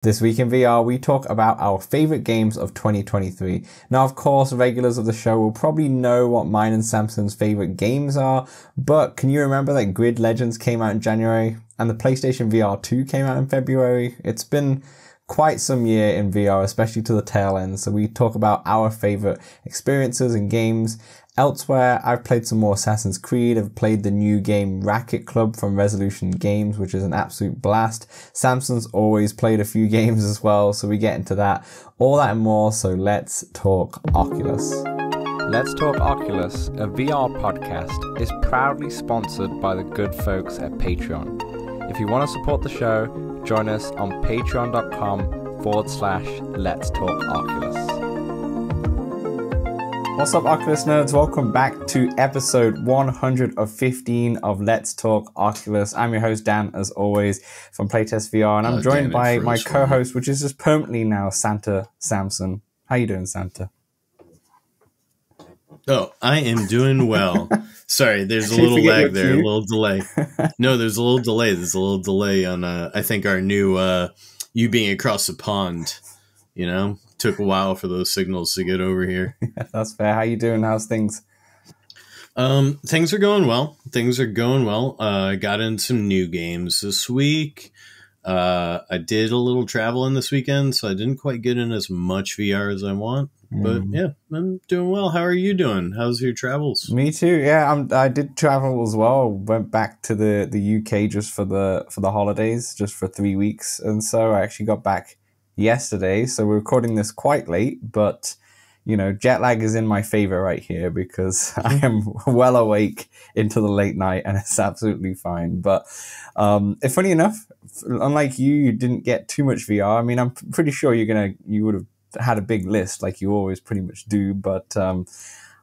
This week in VR, we talk about our favorite games of 2023. Now, of course, regulars of the show will probably know what mine and Samson's favorite games are, but can you remember that Grid Legends came out in January and the PlayStation VR 2 came out in February? It's been quite some year in VR, especially to the tail end, so we talk about our favorite experiences and games. Elsewhere, I've played some more Assassin's Creed. I've played the new game Racket Club from Resolution Games, which is an absolute blast. Samson's always played a few games as well, so we get into that. All that and more, so let's talk Oculus. Let's Talk Oculus, a VR podcast, is proudly sponsored by the good folks at Patreon. If you want to support the show, join us on patreon.com/Let's Talk Oculus. What's up, Oculus nerds? Welcome back to episode 115 of Let's Talk Oculus. I'm your host, Dan, as always, from Playtest VR, and I'm joined by my co-host, which is just permanently now Santa Samson. How you doing, Santa? Oh, I am doing well. Sorry, there's a little lag there, a little delay. No, there's a little delay. There's a little delay on, I think, our new you being across the pond, you know? Took a while for those signals to get over here. Yeah, that's fair. How you doing? How's things? Things are going well. I got in some new games this week. I did a little traveling this weekend, so I didn't quite get in as much VR as I want. But yeah, I'm doing well. How are you doing? How's your travels? Me too. Yeah, I did travel as well. Went back to the UK just for the holidays, just for 3 weeks, and so I actually got back yesterday. So we're recording this quite late, but you know, jet lag is in my favor right here because I am well awake into the late night, and it's absolutely fine. But if funny enough, unlike you didn't get too much VR. I mean, I'm pretty sure you would have had a big list like you always pretty much do, but I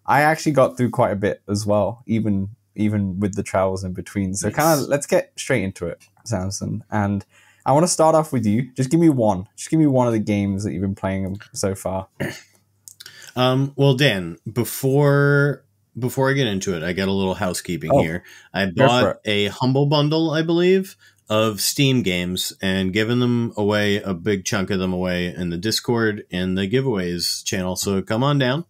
actually got through quite a bit as well, even with the travels in between. So kind of let's get straight into it, Samson. And I want to start off with you. Just give me one of the games that you've been playing so far. Well, Dan, before I get into it, I got a little housekeeping here. I bought a Humble Bundle, I believe, of Steam games and given them away, a big chunk of them away in the Discord and the giveaways channel. So come on down.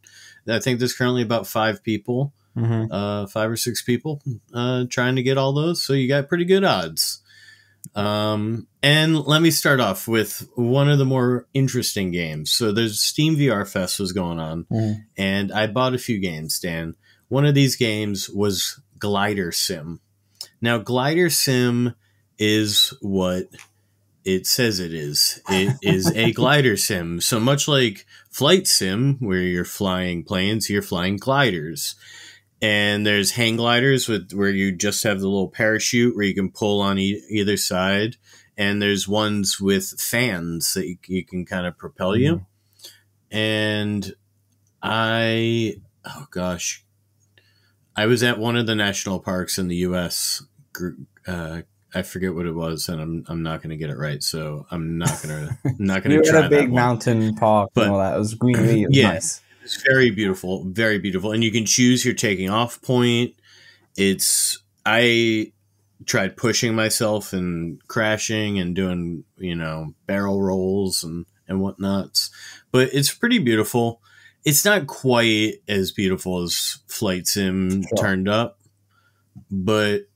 I think there's currently about 5 people, 5 or 6 people trying to get all those. So you got pretty good odds. And let me start off with one of the more interesting games. So there's Steam VR Fest was going on, and I bought a few games, Dan. One of these games was Glider Sim. Now, Glider Sim is what it says it is. It is a glider sim. So much like Flight Sim, where you're flying planes, you're flying gliders. And there's hang gliders where you just have the little parachute where you can pull on either side. And there's ones with fans that you can kind of propel you. And I was at one of the national parks in the U.S. I forget what it was, and I'm not going to get it right, so I'm not going to try a big mountain park, but and all that. It was greenery. It was nice. It's very beautiful, and you can choose your taking off point. I tried pushing myself and crashing and doing, barrel rolls and whatnots, but it's pretty beautiful. It's not quite as beautiful as Flight Sim turned up, but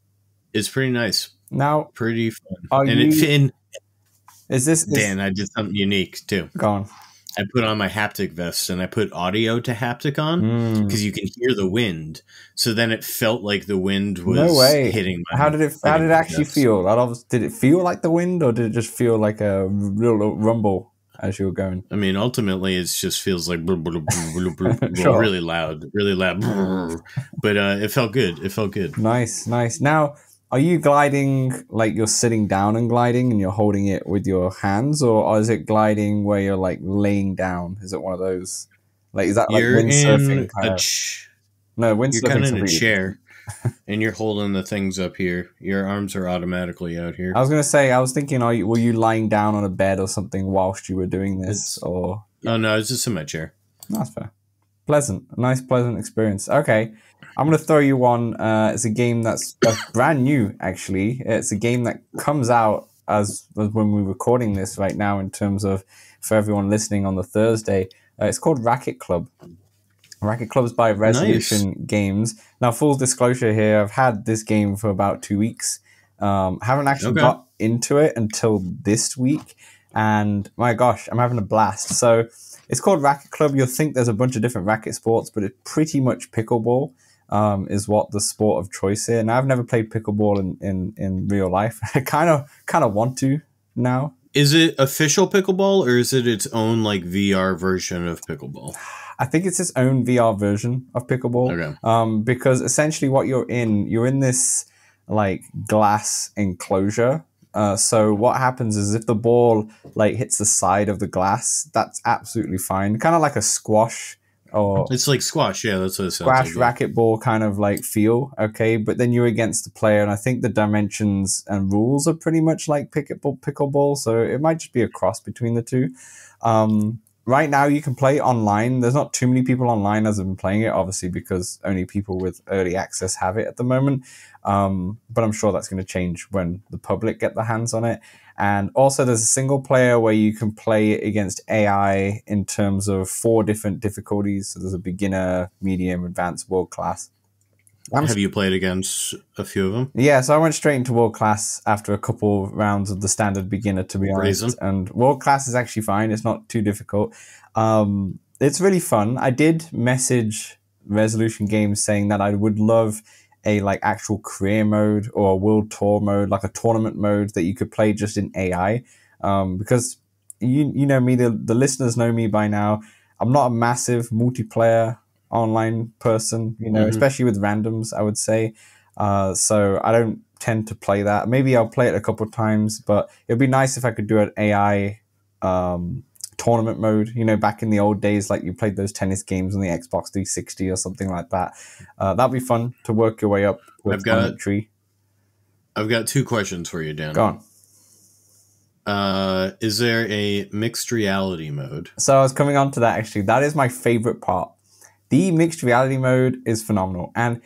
it's pretty nice. Now, pretty fun. Dan, I did something unique too. Go on. I put on my haptic vest and I put audio to haptic on because you can hear the wind. So then it felt like the wind was hitting my. How did it actually feel? Did it feel like the wind, or did it just feel like a real rumble as you were going? I mean, ultimately, it just feels like really loud, but it felt good. Nice. Now, are you gliding like you're sitting down and gliding and you're holding it with your hands, or is it gliding where you're like laying down? Is it one of those? Like, is that like windsurfing? Windsurfing. You're kind of in a chair and you're holding the things up here. Your arms are automatically out here. I was thinking, were you lying down on a bed or something whilst you were doing this? Oh no, it's just in my chair. That's fair. Nice pleasant experience. Okay. I'm going to throw you one. It's a game that's brand new, actually. It's a game that comes out as when we're recording this right now, in terms of for everyone listening on the Thursday. It's called Racket Club. Racket Club's by Resolution Games. Now, full disclosure here, I've had this game for about 2 weeks. Haven't actually got into it until this week. And my gosh, I'm having a blast. So it's called Racket Club. You'll think there's a bunch of different racket sports, but it's pretty much pickleball is what the sport of choice here. And I've never played pickleball in real life. I kind of want to now. Is it official pickleball, or is it its own like VR version of pickleball? I think it's its own VR version of pickleball. Okay. Because essentially what you're in this like glass enclosure. So what happens is if the ball like hits the side of the glass, that's absolutely fine. Kind of like a squash, or it's like squash. Yeah, that's what it sounds squash like. racquetball kind of like feel. Okay, but then you're against the player, and I think the dimensions and rules are pretty much like pickleball. So it might just be a cross between the two. Right now, you can play online. There's not too many people online as I've been playing it, obviously, because only people with early access have it at the moment. But I'm sure that's going to change when the public get their hands on it. And also, there's a single player where you can play against AI in terms of 4 different difficulties. So there's a beginner, medium, advanced, world class. Have you played against a few of them? Yeah, so I went straight into world class after a couple rounds of the standard beginner, to be honest. And world class is actually fine. It's not too difficult. It's really fun. I did message Resolution Games saying that I would love a like actual career mode or a world tour mode, like a tournament mode that you could play just in AI. Because you know me, the listeners know me by now. I'm not a massive multiplayer online person, especially with randoms, I would say. So I don't tend to play that. Maybe I'll play it a couple of times, but it'd be nice if I could do an AI tournament mode, back in the old days, like you played those tennis games on the Xbox 360 or something like that. That'd be fun to work your way up with tree. I've got 2 questions for you, Dan. Go on. Is there a mixed reality mode? So I was coming on to that, actually. That is my favorite part. The mixed reality mode is phenomenal. And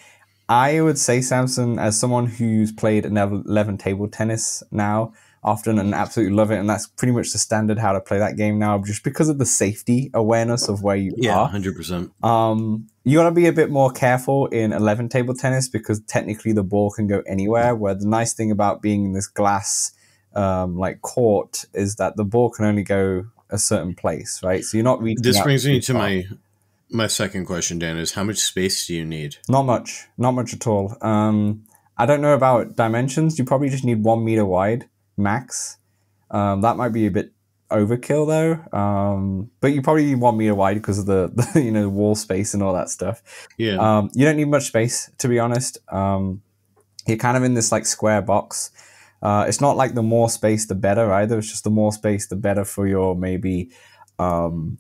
I would say, Samson, as someone who's played 11 table tennis now often and absolutely love it, and that's pretty much the standard how to play that game now, just because of the safety awareness of where you are. 100%. You got to be a bit more careful in 11 table tennis because technically the ball can go anywhere, where the nice thing about being in this glass like court is that the ball can only go a certain place, right? So you're not reaching. This brings me to my second question, Dan, is how much space do you need? Not much at all. I don't know about dimensions. You probably just need 1 meter wide max. That might be a bit overkill though. But you probably need 1 meter wide because of the wall space and all that stuff. Yeah. You don't need much space, to be honest. You're kind of in this like square box. It's not like the more space the better either. It's just the more space the better for your maybe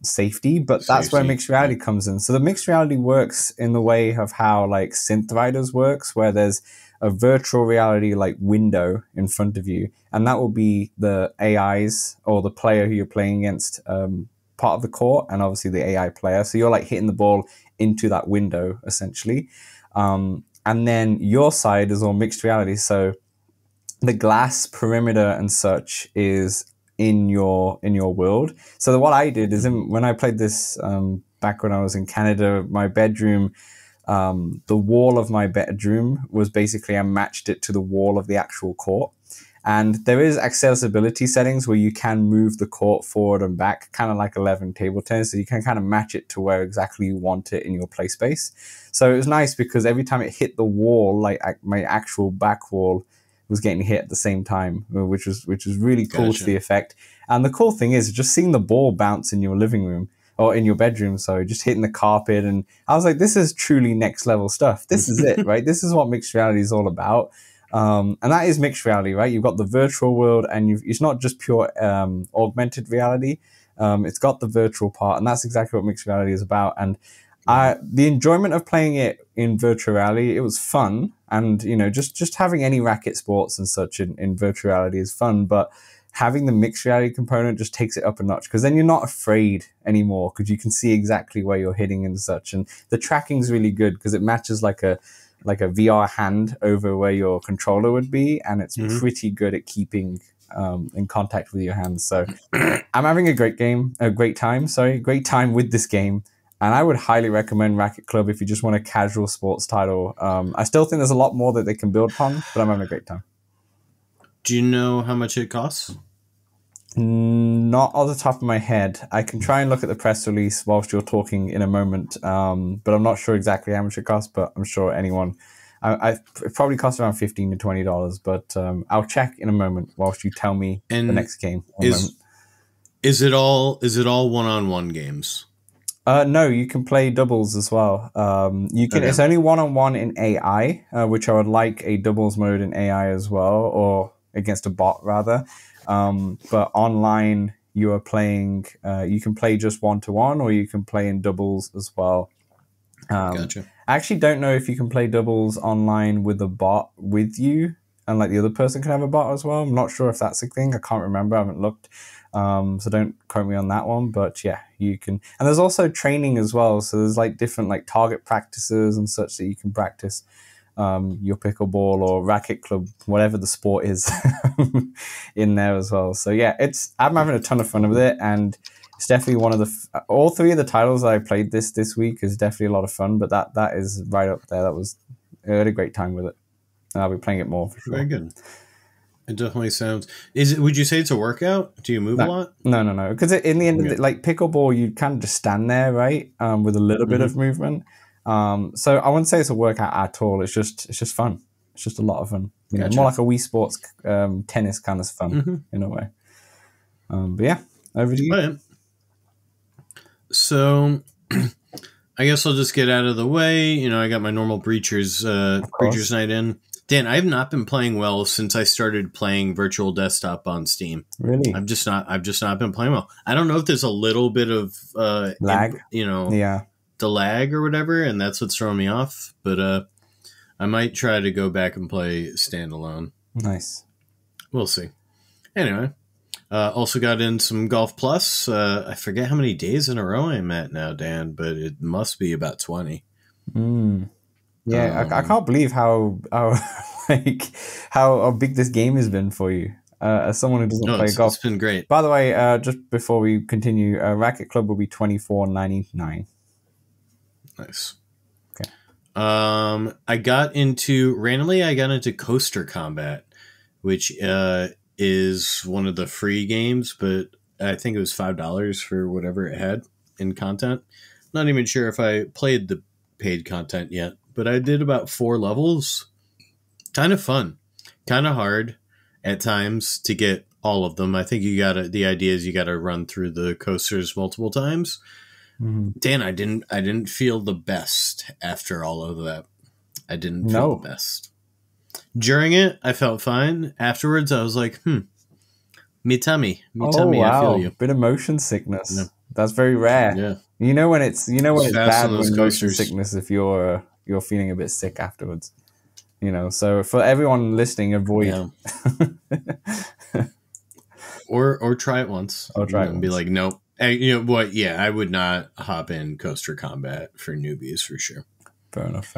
safety, but that's where mixed reality comes in. So the mixed reality works in the way of how like Synth Riders works, where there's a virtual reality like window in front of you, and that will be the AIs or the player who you're playing against part of the court, and obviously the AI player. So you're like hitting the ball into that window essentially, and then your side is all mixed reality. So the glass perimeter and such is in your world. So what I did is when I played this back when I was in Canada, my bedroom, the wall of my bedroom was basically, I matched it to the wall of the actual court. And there is accessibility settings where you can move the court forward and back, kind of like 11 table tennis. So you can kind of match it to where exactly you want it in your play space. So it was nice because every time it hit the wall, like my actual back wall was getting hit at the same time, which was really cool to the effect. And the cool thing is just seeing the ball bounce in your living room or in your bedroom, just hitting the carpet. And I was like, this is truly next level stuff. This is it, right? This is what mixed reality is all about. And that is mixed reality, right? You've got the virtual world and it's not just pure augmented reality. It's got the virtual part, and that's exactly what mixed reality is about. And the enjoyment of playing it in virtual reality, it was fun. And, just having any racket sports and such in virtual reality is fun. But having the mixed reality component just takes it up a notch, because then you're not afraid anymore because you can see exactly where you're hitting and such. And the tracking's really good because it matches like a VR hand over where your controller would be. And it's pretty good at keeping in contact with your hands. So I'm having a great time with this game. And I would highly recommend Racket Club if you just want a casual sports title. I still think there's a lot more that they can build upon, but I'm having a great time. Do you know how much it costs? Not off the top of my head. I can try and look at the press release whilst you're talking in a moment, but I'm not sure exactly how much it costs, but I'm sure anyone... it probably costs around $15 to $20, but I'll check in a moment whilst you tell me the next game. Is it all one-on-one games? No, you can play doubles as well. You can. Okay. It's only one-on-one in AI, which I would like a doubles mode in AI as well, or against a bot rather. But online, you are playing. You can play just one-to-one, or you can play in doubles as well. Gotcha. I actually don't know if you can play doubles online with a bot with you, and like the other person can have a bot as well. I'm not sure if that's a thing. I can't remember. I haven't looked. So don't quote me on that one, but yeah, you can. And there's also training as well. So there's like different like target practices and such that you can practice your pickleball or racket club, whatever the sport is in there as well. So yeah, I'm having a ton of fun with it, and it's definitely one of the all three of the titles that I played this week is definitely a lot of fun. But that is right up there. I had a great time with it, and I'll be playing it more for sure. Very good. It definitely sounds. Would you say it's a workout? Do you move a lot? No. Because in the end, like pickleball, you kind of just stand there, right, with a little bit of movement. So I wouldn't say it's a workout at all. It's just fun. It's just a lot of fun. Gotcha. More like a Wii Sports tennis kind of fun in a way. But yeah, over to you. Right. So I guess I'll just get out of the way. I got my normal Breachers night in. Dan, I have not been playing well since I started playing Virtual Desktop on Steam. Really? I've just not been playing well. I don't know if there's a little bit of lag, the lag or whatever, and that's what's throwing me off. But I might try to go back and play standalone. Nice. We'll see. Anyway, also got in some Golf Plus. I forget how many days in a row I'm at now, Dan, but it must be about 20. Yeah, I can't believe how big this game has been for you. As someone who doesn't play golf, it's been great. By the way, just before we continue, Racket Club will be $24.99. Nice. Okay. I got into Coaster Combat, which is one of the free games, but I think it was $5 for whatever it had in content. Not even sure if I played the paid content yet. But I did about 4 levels. Kind of fun. Kind of hard at times to get all of them. I think the idea is you gotta run through the coasters multiple times. Dan, I didn't feel the best after all of that. I didn't feel the best. During it, I felt fine. Afterwards, I was like, me tummy, wow. I feel you. Bit of motion sickness. Yeah. That's very rare. Yeah. You know when it's bad when motion sickness if you're feeling a bit sick afterwards, so for everyone listening, avoid. or try it once. I'll try it and be like, nope. You know what? Yeah, I would not hop in Coaster Combat for newbies for sure. Fair enough.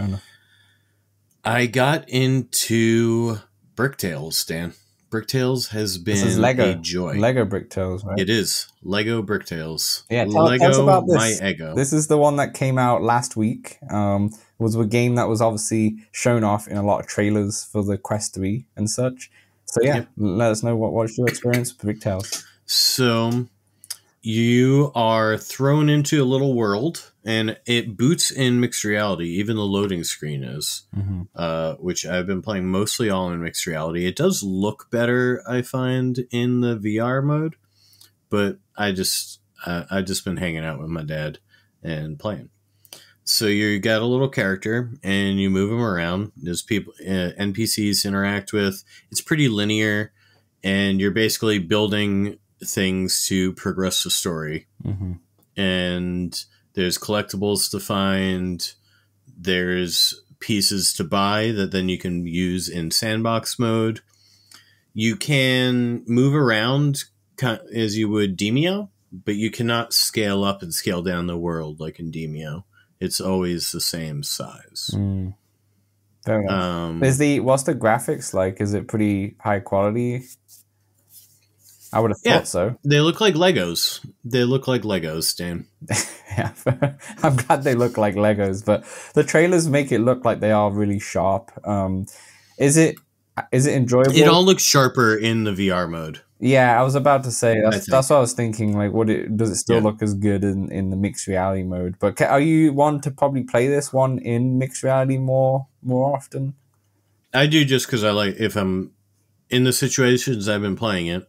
I got into Bricktales, Dan. Bricktales has been a joy. Lego Bricktales, right? It is Lego Bricktales. Yeah, tell us about this. My ego. This is the one that came out last week. Was a game that was obviously shown off in a lot of trailers for the Quest 3 and such. So yeah, Let us know what's your experience with Bricktales. So you are thrown into a little world, and it boots in mixed reality. Even the loading screen is, which I've been playing mostly all in mixed reality. It does look better, I find, in the VR mode, but I just been hanging out with my dad and playing. So you got a little character, and you move him around. There's people, NPCs to interact with. It's pretty linear, and you're basically building things to progress the story. And there's collectibles to find. There's pieces to buy that then you can use in sandbox mode. You can move around as you would Demio, but you cannot scale up and scale down the world like in Demio. It's always the same size. Fair enough. What's the graphics like? Is it pretty high quality? I would have Yeah, thought so. they look like Legos. They look like Legos, Dan. Yeah, I'm glad they look like Legos, but the trailers make it look like they are really sharp. Is it It enjoyable? all looks sharper in the VR mode. Yeah, I was about to say I that's think. what I was thinking. Like, does it still Yeah, look as good in the mixed reality mode? But are you one to probably play this one in mixed reality more often? I do just because I like if I'm in the situations I've been playing it,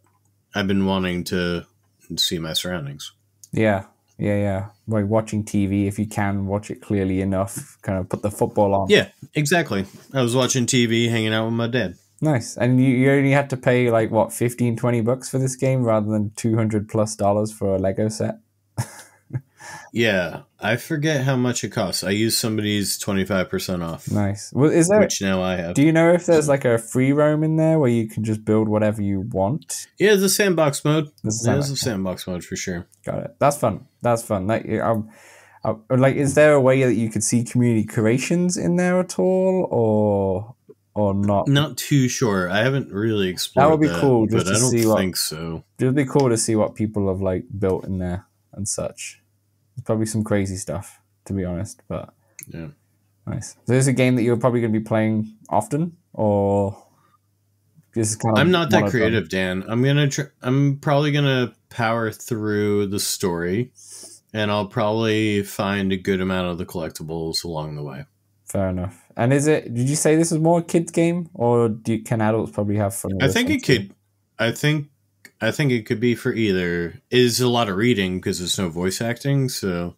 I've been wanting to see my surroundings. Yeah, yeah. Like watching TV, if you can watch it clearly enough, kind of put the football on. Yeah, exactly. I was watching TV, hanging out with my dad. Nice. And you only had to pay like what, 15, $20 for this game rather than $200+ for a Lego set? Yeah, I forget how much it costs. I used somebody's 25% off, Nice. Well, is there, which now I have. do you know if there's So. like a free roam in there where you can just build whatever you want? Yeah, the sandbox mode. This is There's a sandbox mode for sure. Got it. That's fun. That's fun. Like, is there a way that you could see community creations in there at all, or not? Not too sure. I haven't really That would explored be that, cool just but to I don't see what. think so. It would be cool to see what people have like built in there and such. There's probably some crazy stuff, to be honest. But Yeah. nice. So this is a game that you're probably going to be playing often, or this is kind of I'm not that monotone? creative, Dan. I'm probably gonna power through the story, and I'll probably find a good amount of the collectibles along the way. Fair enough. And did you say this is more a kids game, or can adults probably have fun with I this think one it too? could. I think. I think it could be for either. It is a lot of reading because there's no voice acting, so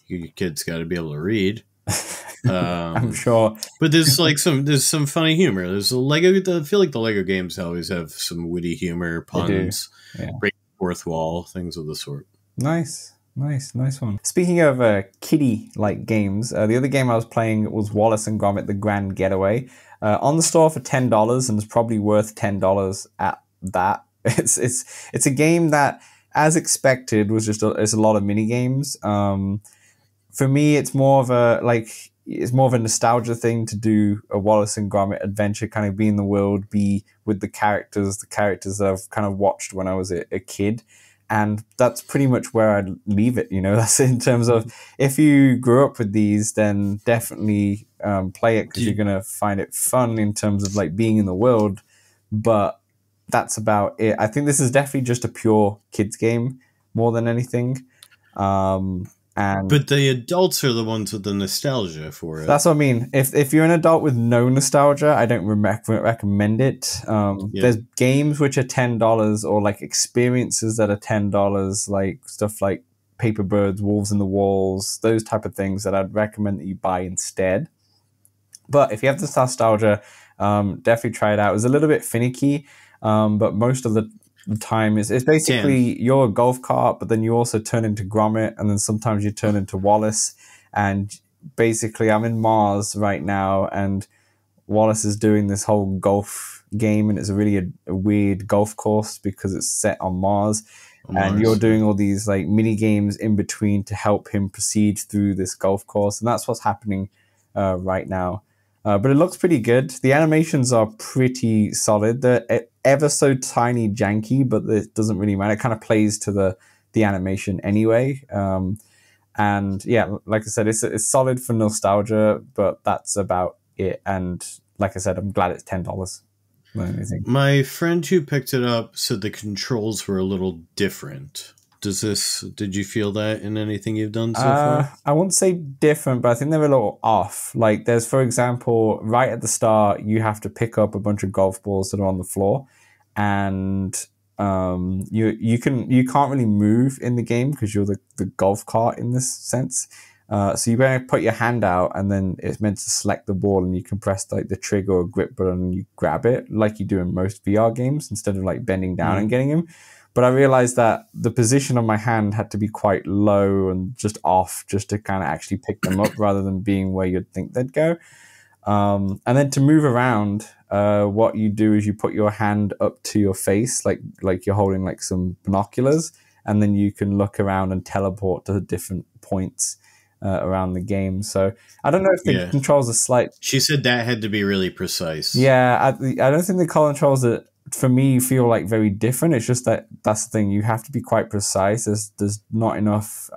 your kids got to be able to read. I'm sure. But there's some funny humor. There's a Lego. I feel like the Lego games always have some witty humor, puns, Yeah. breaking the fourth wall, things of the sort. Nice one. Speaking of kiddie-like games, the other game I was playing was Wallace and Gromit: The Grand Getaway, on the store for $10, and it's probably worth $10 at that. It's a game that, as expected, was it's a lot of mini games. For me, it's more of a nostalgia thing to do a Wallace and Gromit adventure, kind of be in the world, be with the characters that I've kind of watched when I was a kid. And that's pretty much where I'd leave it. That's in terms of, if you grew up with these, then definitely play it because you're going to find it fun in terms of like being in the world. But that's about it. I think this is definitely just a pure kids game more than anything. But the adults are the ones with the nostalgia for it. That's what I mean. If you're an adult with no nostalgia, I don't recommend it. There's games which are $10, or like experiences that are $10, like stuff like Paper Birds, Wolves in the Walls, those type of things that I'd recommend that you buy instead. But if you have this nostalgia, definitely try it out. It was a little bit finicky, but most of the time it's basically you're a golf cart, but then you also turn into Gromit, and then sometimes you turn into Wallace. And basically I'm in Mars right now, and Wallace is doing this whole golf game, and it's really a weird golf course because it's set on Mars. And you're doing all these like mini games in between to help him proceed through this golf course, and that's what's happening right now. But it looks pretty good. The animations are pretty solid. They're ever so tiny janky, but it doesn't really matter. It kind of plays to the animation anyway. And yeah, like I said, it's solid for nostalgia, but that's about it. And like I said, I'm glad it's $10. My friend who picked it up said the controls were a little different. Did you feel that in anything you've done so far? I wouldn't say different, but I think they're a little off. Like there's, for example, right at the start, you have to pick up a bunch of golf balls that are on the floor, and you can't really move in the game because you're the golf cart in this sense. So you better put your hand out, and then it's meant to select the ball, and you can press like the trigger or grip button, and you grab it like you do in most VR games instead of like bending down and getting him. But I realized that the position of my hand had to be quite low and just off, just to kind of actually pick them up rather than being where you'd think they'd go. And then to move around, what you do is you put your hand up to your face, like you're holding like some binoculars, and then you can look around and teleport to different points around the game. So I don't know if the controls are slight. She said that had to be really precise. Yeah, I don't think the controls are for me feel like very different. It's just that that's the thing. You have to be quite precise. There's not enough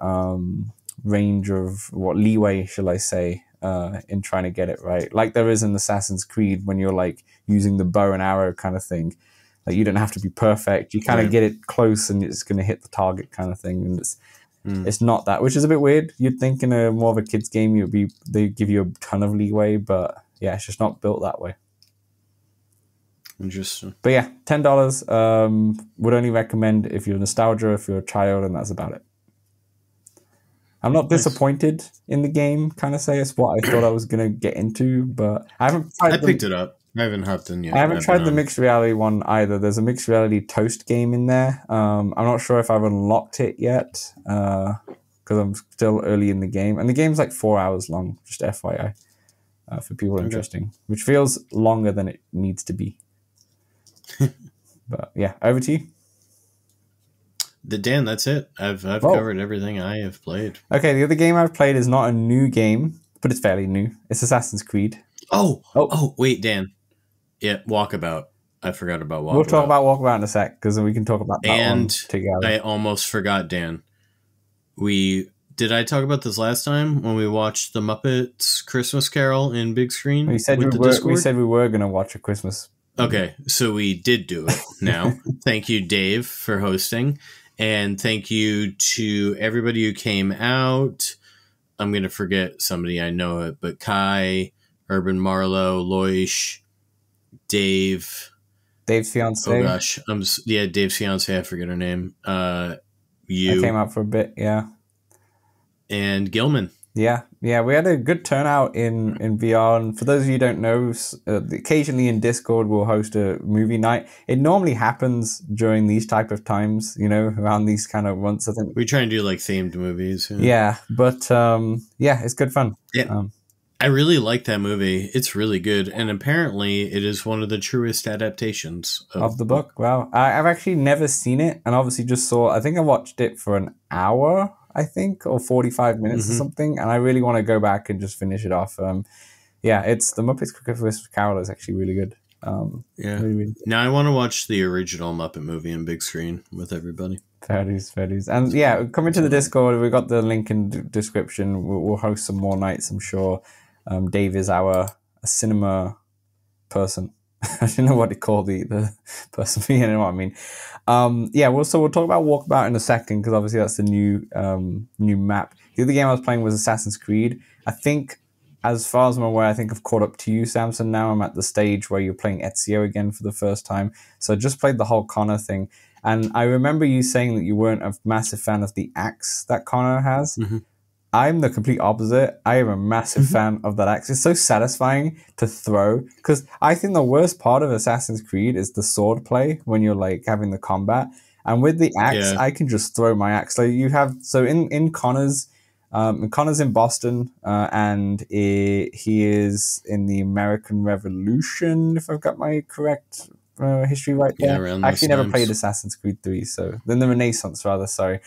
range of leeway, shall I say, in trying to get it right. Like there is in Assassin's Creed when you're like using the bow and arrow kind of thing. Like you don't have to be perfect. You kind of get it close and it's going to hit the target kind of thing. And it's not that, which is a bit weird. You'd think in a more of a kids game, they give you a ton of leeway, but yeah, it's just not built that way. Interesting. But yeah, $10. Would only recommend if you're nostalgia, if you're a child, and that's about it. I'm not disappointed in the game, kind of say. It's what I thought I was going to get into, but I haven't tried I picked it up. I haven't hopped in yet. I haven't tried the mixed reality one either. There's a mixed reality Toast game in there. I'm not sure if I've unlocked it yet because I'm still early in the game. And the game's like 4 hours long, just FYI, for people interesting, which feels longer than it needs to be. But yeah, over to you. Dan, that's it. I've covered everything I have played. Okay, the other game I've played is not a new game, but it's fairly new. It's Assassin's Creed. Oh, wait, Dan. Yeah, Walkabout. I forgot about Walkabout. We'll talk about Walkabout in a sec, because then we can talk about that one together. I almost forgot, Dan. Did I talk about this last time when we watched the Muppets Christmas Carol in big screen? We said we were going to watch a Christmas. Okay, so we did do it now. Thank you, Dave, for hosting. And thank you to everybody who came out. I'm going to forget somebody, I know it, but Kai, Urban Marlowe, Loish, Dave's fiance. Oh gosh, Dave's fiance. I forget her name. You. I came out for a bit, yeah. And Gilman. Yeah, we had a good turnout in VR. And for those of you who don't know, occasionally in Discord we'll host a movie night. It normally happens during these type of times, around these kind of months. I think we try and do like themed movies. Yeah, but it's good fun. Yeah. I really like that movie. It's really good. And apparently it is one of the truest adaptations of the book. Wow. I've actually never seen it. And obviously I think I watched it for an hour, I think, or 45 minutes or something. And I really want to go back and just finish it off. It's the Muppets Christmas Carol is actually really good. Really. Now I want to watch the original Muppet movie in big screen with everybody. Fair dues. And yeah, come into the Discord. We've got the link in the description. We'll host some more nights, I'm sure. Dave is a cinema person. I don't know what to call the person. You know what I mean? We'll talk about Walkabout in a second, because obviously that's the new map. The other game I was playing was Assassin's Creed. I think, as far as I'm aware, I think I've caught up to you, Samson. Now I'm at the stage where you're playing Ezio again for the first time. So I just played the whole Connor thing. And I remember you saying that you weren't a massive fan of the axe that Connor has. Mm-hmm. I'm the complete opposite. I am a massive fan of that axe. It's so satisfying to throw, because I think the worst part of Assassin's Creed is the sword play when you're like having the combat. And with the axe, I can just throw my axe. So in Connor's, Connor's in Boston, and he is in the American Revolution, if I've got my correct history right there. Yeah, I actually never played Assassin's Creed 3, so then the Renaissance rather. Sorry.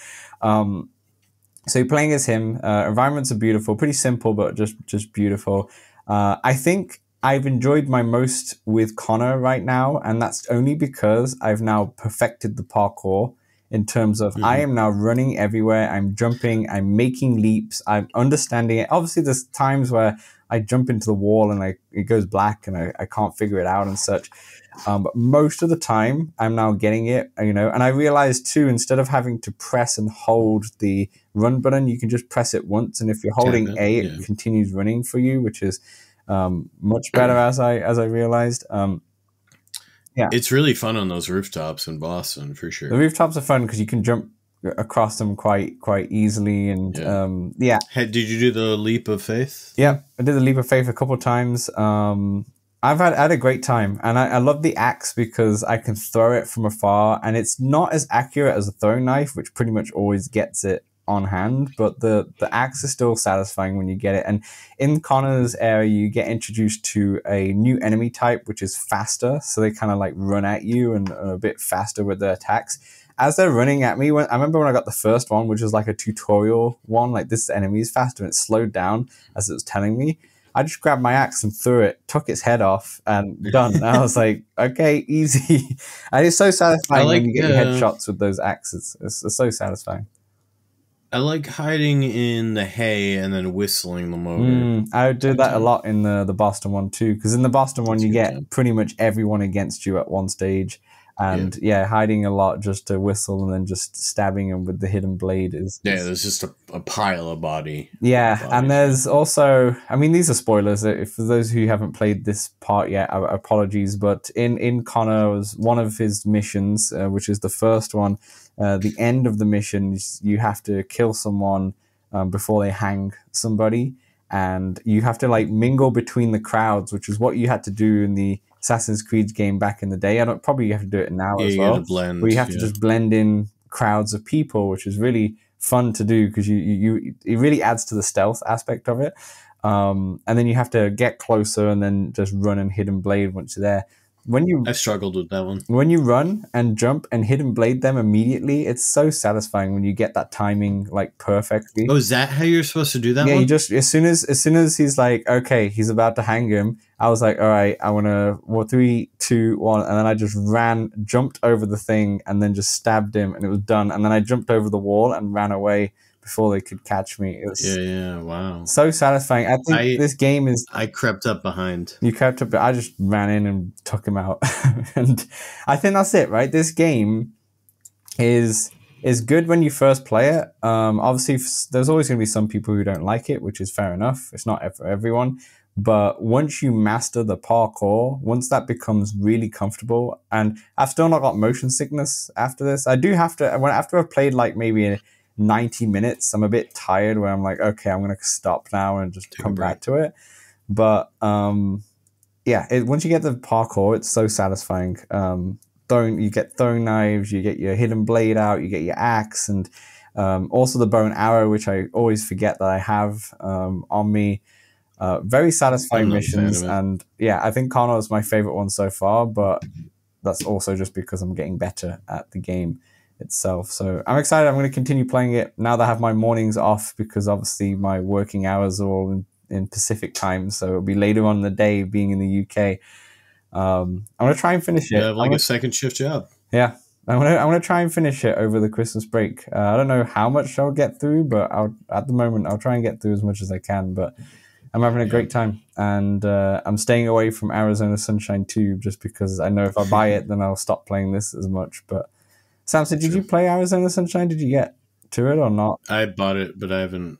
So you're playing as him. Environments are beautiful, pretty simple, but just beautiful. I think I've enjoyed my most with Connor right now, and that's only because I've now perfected the parkour in terms of I am now running everywhere. I'm jumping, I'm making leaps, I'm understanding it. Obviously, there's times where I jump into the wall and it goes black and I can't figure it out and such. But most of the time, I'm now getting it, and I realized too, instead of having to press and hold the run button, you can just press it once, and if you're holding it continues running for you, which is much better as I realized. It's really fun on those rooftops in Boston for sure. The rooftops are fun because you can jump across them quite easily, and Did you do the leap of faith? Yeah, I did the leap of faith a couple of times. I've had a great time, and I love the axe because I can throw it from afar, and it's not as accurate as a throwing knife, which pretty much always gets it on hand, but the axe is still satisfying when you get it. And in Connor's area, you get introduced to a new enemy type, which is faster, so they kind of like run at you and are a bit faster with their attacks. As they're running at me, I remember when I got the first one, which was like a tutorial one, like this enemy is faster, and it slowed down as it was telling me. I just grabbed my axe and threw it, took its head off, and done. And I was like, okay, easy. And it's so satisfying when you get your headshots with those axes. It's so satisfying. I like hiding in the hay and then whistling them over. I would do that a lot in the Boston one too, because in the Boston one you get pretty much everyone against you at one stage, and hiding a lot just to whistle and then just stabbing them with the hidden blade is there's just a pile of body. And there's also, I mean, these are spoilers. If for those who haven't played this part yet, apologies, but in Connor's one of his missions, which is the first one. The end of the mission, you have to kill someone before they hang somebody, and you have to like mingle between the crowds, which is what you had to do in the Assassin's Creed game back in the day. Probably you have to do it now as well. Where you have to just blend in crowds of people, which is really fun to do because it really adds to the stealth aspect of it. And then you have to get closer and then just run and hidden blade once you're there. I struggled with that one. When you run and jump and hidden blade them immediately, it's so satisfying when you get that timing like perfectly. Oh, is that how you're supposed to do that? Yeah, you just as soon as he's like, okay, he's about to hang him, I was like, all right, I want to 3, 2, 1, and then I just jumped over the thing, and then just stabbed him, and it was done. And then I jumped over the wall and ran away before they could catch me. It was wow, so satisfying. I think this game is. I crept up behind. You crept up. I just ran in and took him out, and I think that's it, right? This game is good when you first play it. Obviously, there's always going to be some people who don't like it, which is fair enough. It's not for everyone. But once you master the parkour, once that becomes really comfortable, and I've still not got motion sickness after this. I do have to. After I've played like maybe 90 minutes, I'm a bit tired where I'm like, okay, I'm going to stop now and just come back to it. But once you get the parkour, it's so satisfying. You get throwing knives, you get your hidden blade out, you get your axe, and also the bow and arrow, which I always forget that I have on me. Very satisfying missions, and I think Connor is my favorite one so far, but that's also just because I'm getting better at the game itself. So I'm excited. I'm going to continue playing it now that I have my mornings off, because obviously my working hours are all in Pacific time, so it'll be later on in the day being in the UK. I'm going to try and finish it. You have like a second shift job. Yeah. I'm gonna try and finish it over the Christmas break. I don't know how much I'll get through, but at the moment I'll try and get through as much as I can. But I'm having a great time, and I'm staying away from Arizona Sunshine too, just because I know if I buy it, then I'll stop playing this as much. But Samson, did you play Arizona Sunshine? Did you get to it or not? I bought it, but I haven't.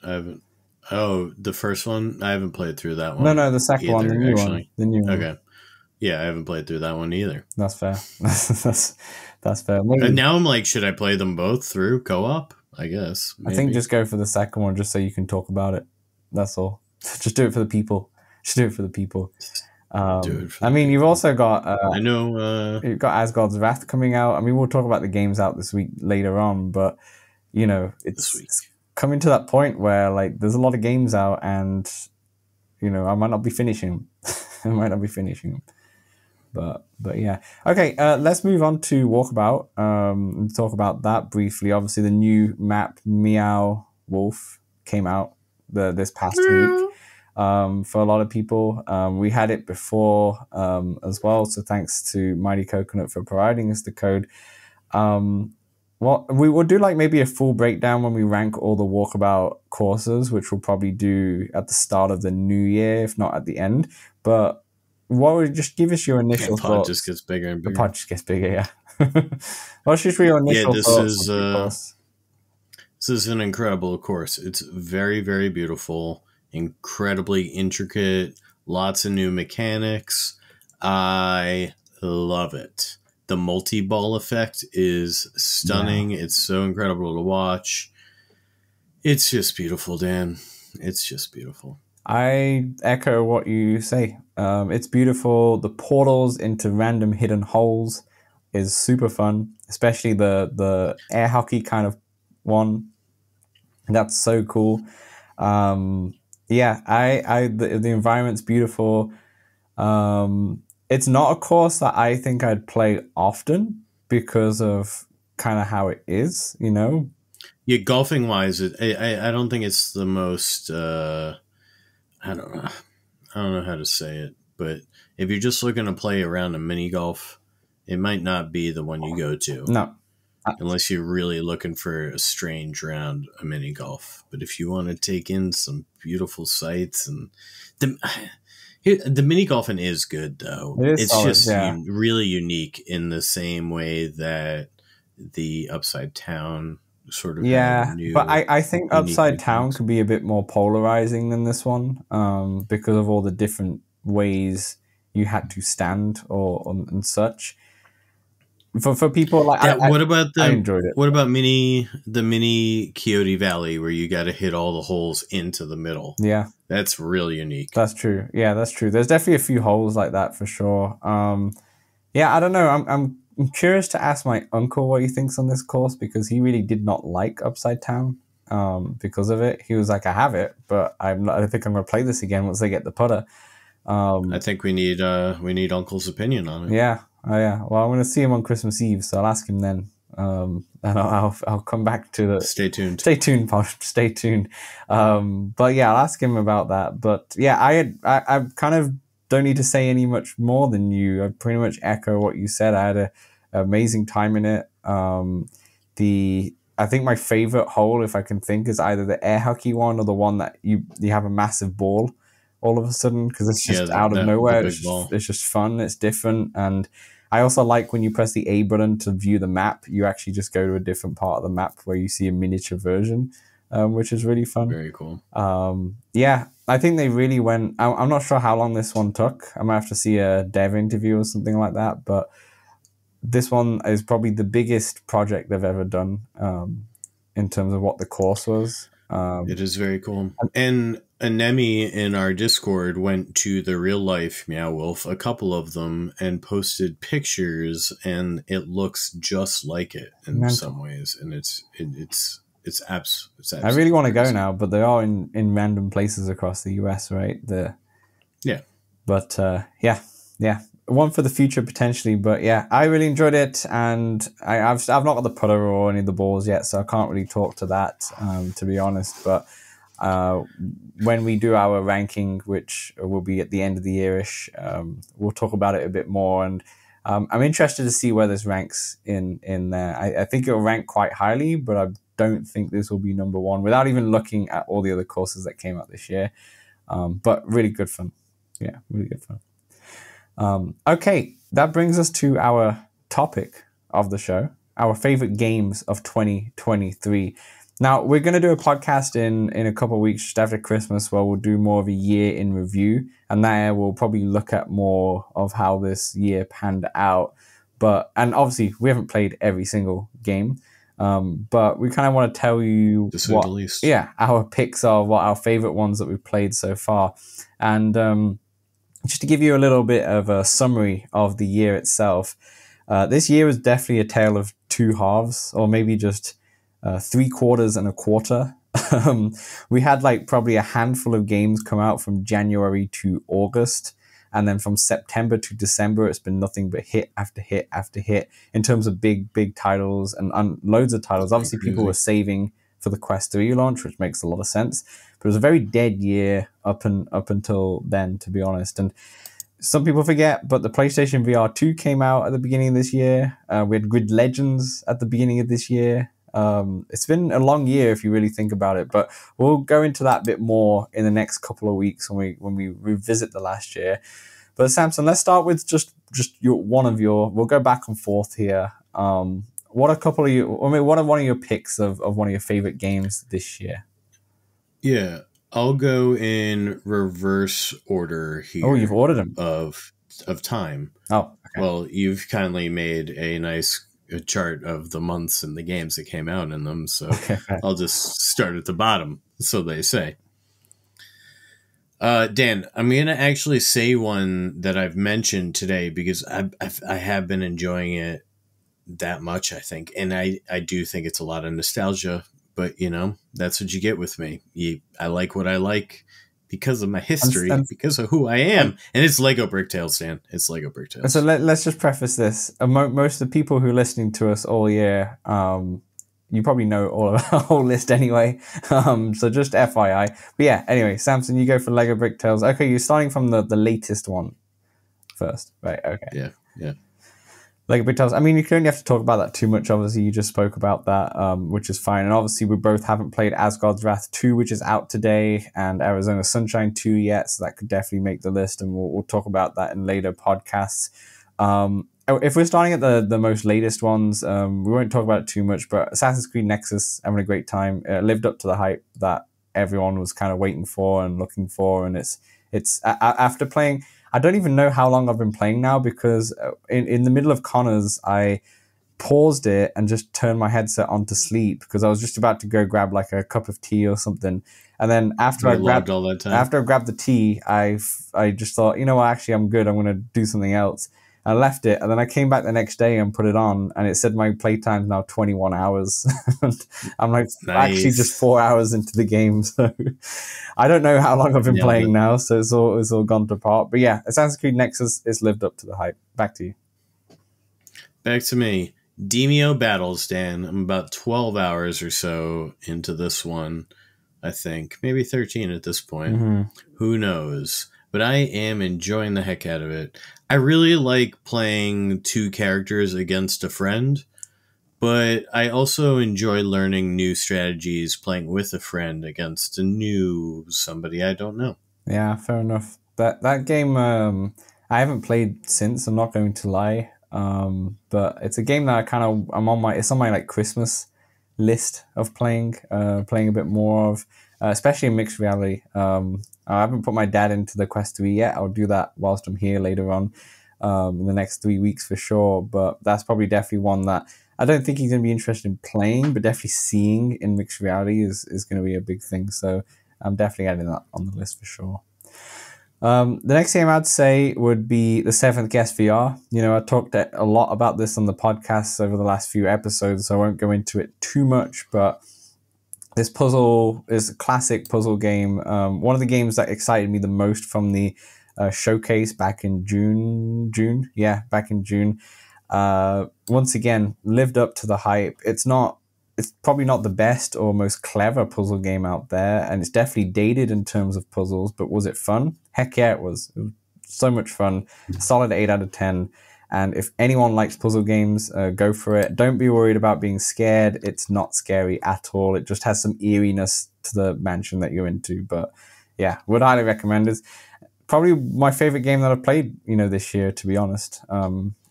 Oh, the first one? I haven't played through that one. No, the second one, the new one. The new one. Okay. Yeah, I haven't played through that one either. That's fair. that's fair. And now I'm like, should I play them both through co-op? I guess. Maybe. I think just go for the second one, just so you can talk about it. That's all. Just do it for the people. You've also got. I know. You've got Asgard's Wrath coming out. I mean, we'll talk about the games out this week later on, but it's coming to that point where like there's a lot of games out, and I might not be finishing. But yeah. Okay, let's move on to Walkabout and talk about that briefly. Obviously, the new map Meow Wolf came out this past week. For a lot of people, we had it before as well. So thanks to Mighty Coconut for providing us the code. We will do like maybe a full breakdown when we rank all the Walkabout courses, which we'll probably do at the start of the new year, if not at the end. But what would just give us your initial thoughts? The pod just gets bigger and bigger. The pod just gets bigger, yeah. What's just your initial thoughts? This is an incredible course. It's very, very beautiful, incredibly intricate, lots of new mechanics. I love it. The multi-ball effect is stunning. Yeah. It's so incredible to watch. It's just beautiful, Dan. It's just beautiful. I echo what you say. It's beautiful. The portals into random hidden holes is super fun, especially the air hockey kind of one. That's so cool. The environment's beautiful. It's not a course that I think I'd play often because of kind of how it is, Yeah, golfing wise, I don't think it's the most. I don't know. I don't know how to say it, but if you're just looking to play around a mini golf, it might not be the one you go to. No. Unless you're really looking for a strange round of mini golf. But if you want to take in some beautiful sights and the mini golfing is good though. It's solid, just really unique in the same way that the Upside Down sort of but I think Upside Down could be a bit more polarizing than this one, because of all the different ways you had to stand and such. For people like I enjoyed it. What about the mini Coyote Valley where you got to hit all the holes into the middle? Yeah, that's really unique. That's true. Yeah, that's true. There's definitely a few holes like that for sure. Yeah, I don't know. I'm curious to ask my uncle what he thinks on this course, because he really did not like Upside Down because of it. He was like, I have it, but I don't think I'm going to play this again once I get the putter. I think we need Uncle's opinion on it. Yeah. Oh yeah. Well, I'm going to see him on Christmas Eve, so I'll ask him then. And I'll come back to the. Stay tuned. Stay tuned, Stay tuned. But yeah, I'll ask him about that. But yeah, I kind of don't need to say any much more than you. I pretty much echo what you said. I had an amazing time in it. I think my favorite hole, if I can think, is either the air hockey one or the one that you have a massive ball all of a sudden, because it's just out of nowhere. It's just fun. It's different. And I also like when you press the A button to view the map, you actually just go to a different part of the map where you see a miniature version, which is really fun. Very cool. Yeah, I think they really went. I'm not sure how long this one took. I might have to see a dev interview or something like that. But this one is probably the biggest project they've ever done in terms of what the course was. It is very cool. And Anemi in our Discord went to the real life Meow Wolf, a couple of them, and posted pictures, and it looks just like it in some ways. And it's I really want to go now, but they are in random places across the US, right? Yeah. But yeah. One for the future potentially, but yeah, I really enjoyed it, and I've not got the putter or any of the balls yet, so I can't really talk to that, to be honest. But when we do our ranking, which will be at the end of the year-ish, we'll talk about it a bit more, and I'm interested to see where this ranks in there. I think it'll rank quite highly, but I don't think this will be number one without even looking at all the other courses that came out this year. But really good fun. Yeah, really good fun. Okay, that brings us to our topic of the show, our favorite games of 2023. Now, we're going to do a podcast in a couple of weeks just after Christmas where we'll do more of a year in review, and there we'll probably look at more of how this year panned out. And obviously, we haven't played every single game, but we kind of want to tell you our picks are, what our favorite ones that we've played so far. And just to give you a little bit of a summary of the year itself, this year was definitely a tale of two halves, or maybe just 3 quarters and a quarter. We had probably a handful of games come out from January to August, and then from September to December, it's been nothing but hit after hit after hit in terms of big titles and loads of titles. Obviously, people were saving for the Quest 3 launch, which makes a lot of sense. But it was a very dead year up until then, to be honest. And some people forget, but the PlayStation VR 2 came out at the beginning of this year. We had Grid Legends at the beginning of this year. It's been a long year if you really think about it, but we'll go into that a bit more in the next couple of weeks when we revisit the last year. But Samson, let's start with just we'll go back and forth here. What are one of your picks of one of your favorite games this year? Yeah, I'll go in reverse order here. Oh, you've ordered them of time. Oh, okay. Well, you've kindly made a nice chart of the months and the games that came out in them, so okay. I'll just start at the bottom, so they say. Dan, I'm going to actually say one that I've mentioned today because I have been enjoying it that much, I think. And I do think it's a lot of nostalgia, but that's what you get with me. I like what I like because of my history, because of who I am. And it's Lego Bricktales, Dan. It's Lego Bricktales. So let's just preface this. Most of the people who are listening to us all year, you probably know all of our whole list anyway. So just FYI. But yeah, anyway, Samson, you go for Lego Brick Tales. Okay, you're starting from the latest one first, right? Okay. Yeah. Lego Brick Tales. I mean, you don't have to talk about that too much. Obviously, you just spoke about that, which is fine. And obviously, we both haven't played Asgard's Wrath 2, which is out today, and Arizona Sunshine 2 yet, so that could definitely make the list, and we'll talk about that in later podcasts. If we're starting at the most latest ones, we won't talk about it too much, but Assassin's Creed Nexus, having a great time. It lived up to the hype that everyone was kind of waiting for and looking for, and it's after playing... I don't even know how long I've been playing now, because in the middle of Connor's, I paused it and just turned my headset on to sleep because I was just about to go grab like a cup of tea or something. And then after I grabbed the tea, I just thought, you know what, actually I'm good. I'm going to do something else. I left it, and then I came back the next day and put it on, and it said my playtime's now 21 hours. I'm like, actually just 4 hours into the game, so I don't know how long I've been playing now, so it's all gone to pot. But yeah, Assassin's Creed Nexus is lived up to the hype. Back to you. Back to me. Demio Battles, Dan. I'm about 12 hours or so into this one, I think. Maybe 13 at this point. Mm-hmm. Who knows? But I am enjoying the heck out of it. I really like playing two characters against a friend, but I also enjoy learning new strategies playing with a friend against a new somebody I don't know. Yeah, fair enough. That game, I haven't played since, I'm not going to lie. But it's a game that it's on my like Christmas list of playing a bit more of, especially in mixed reality. I haven't put my dad into the Quest 3 yet. I'll do that whilst I'm here later on, in the next 3 weeks for sure. But that's probably definitely one that I don't think he's going to be interested in playing, but definitely seeing in mixed reality is going to be a big thing. So I'm definitely adding that on the list for sure. The next game I'd say would be the Seventh Guest VR. You know, I talked a lot about this on the podcast over the last few episodes, so I won't go into it too much, but this puzzle is a classic puzzle game. One of the games that excited me the most from the showcase back in June. Back in June. Once again, lived up to the hype. It's probably not the best or most clever puzzle game out there, and it's definitely dated in terms of puzzles, but was it fun? Heck yeah, it was. It was so much fun. Solid 8 out of 10. And if anyone likes puzzle games, go for it. Don't be worried about being scared. It's not scary at all. It just has some eeriness to the mansion that you're into. But yeah, would highly recommend it. Probably my favorite game that I've played, this year, to be honest.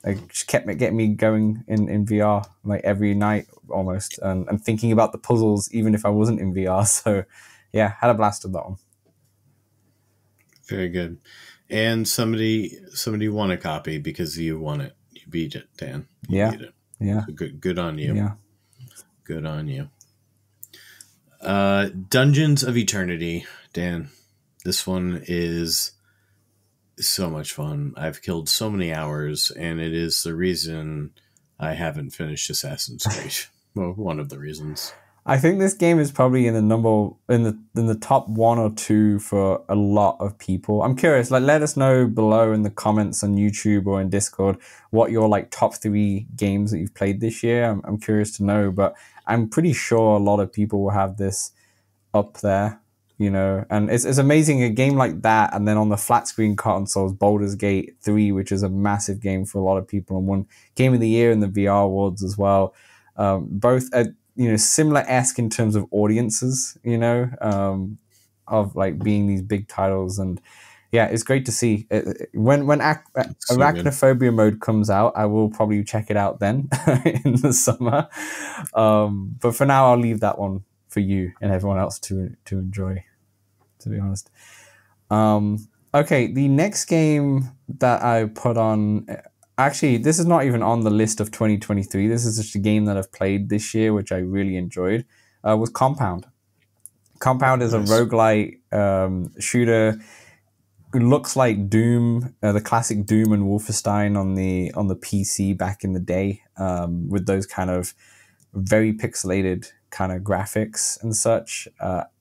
It just kept getting me going in VR like every night almost, and thinking about the puzzles even if I wasn't in VR. So yeah, had a blast with that one. Very good. And somebody won a copy because you won it. You beat it, Dan. You beat it. Yeah. So good on you. Yeah. Good on you. Dungeons of Eternity, Dan. This one is so much fun. I've killed so many hours, and it is the reason I haven't finished Assassin's Creed. Well, one of the reasons. I think this game is probably in the top 1 or 2 for a lot of people. I'm curious, let us know below in the comments on YouTube or in Discord what your top 3 games that you've played this year. I'm curious to know, but I'm pretty sure a lot of people will have this up there, and it's amazing, a game like that, and then on the flat screen consoles, Baldur's Gate 3, which is a massive game for a lot of people, and won Game of the Year in the VR awards as well. Both at similar-esque in terms of audiences, of being these big titles. And yeah, it's great to see. When Arachnophobia mode comes out, I will probably check it out then in the summer. But for now, I'll leave that one for you and everyone else to enjoy, to be honest. Okay, the next game that I put on... Actually, this is not even on the list of 2023. This is just a game that I've played this year, which I really enjoyed, was Compound. Compound is a roguelite shooter. It looks like Doom, the classic Doom and Wolfenstein on the PC back in the day, with those kind of very pixelated kind of graphics and such.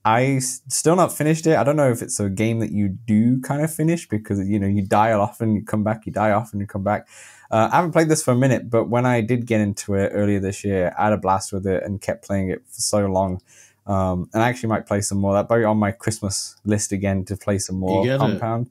I still not finished it. I don't know if it's a game that you do kind of finish, because you die often, you come back, you die often, you come back. I haven't played this for a minute, but when I did get into it earlier this year, I had a blast with it and kept playing it for so long. And I actually might play some more. That'll be on my Christmas list again to play some more Compound.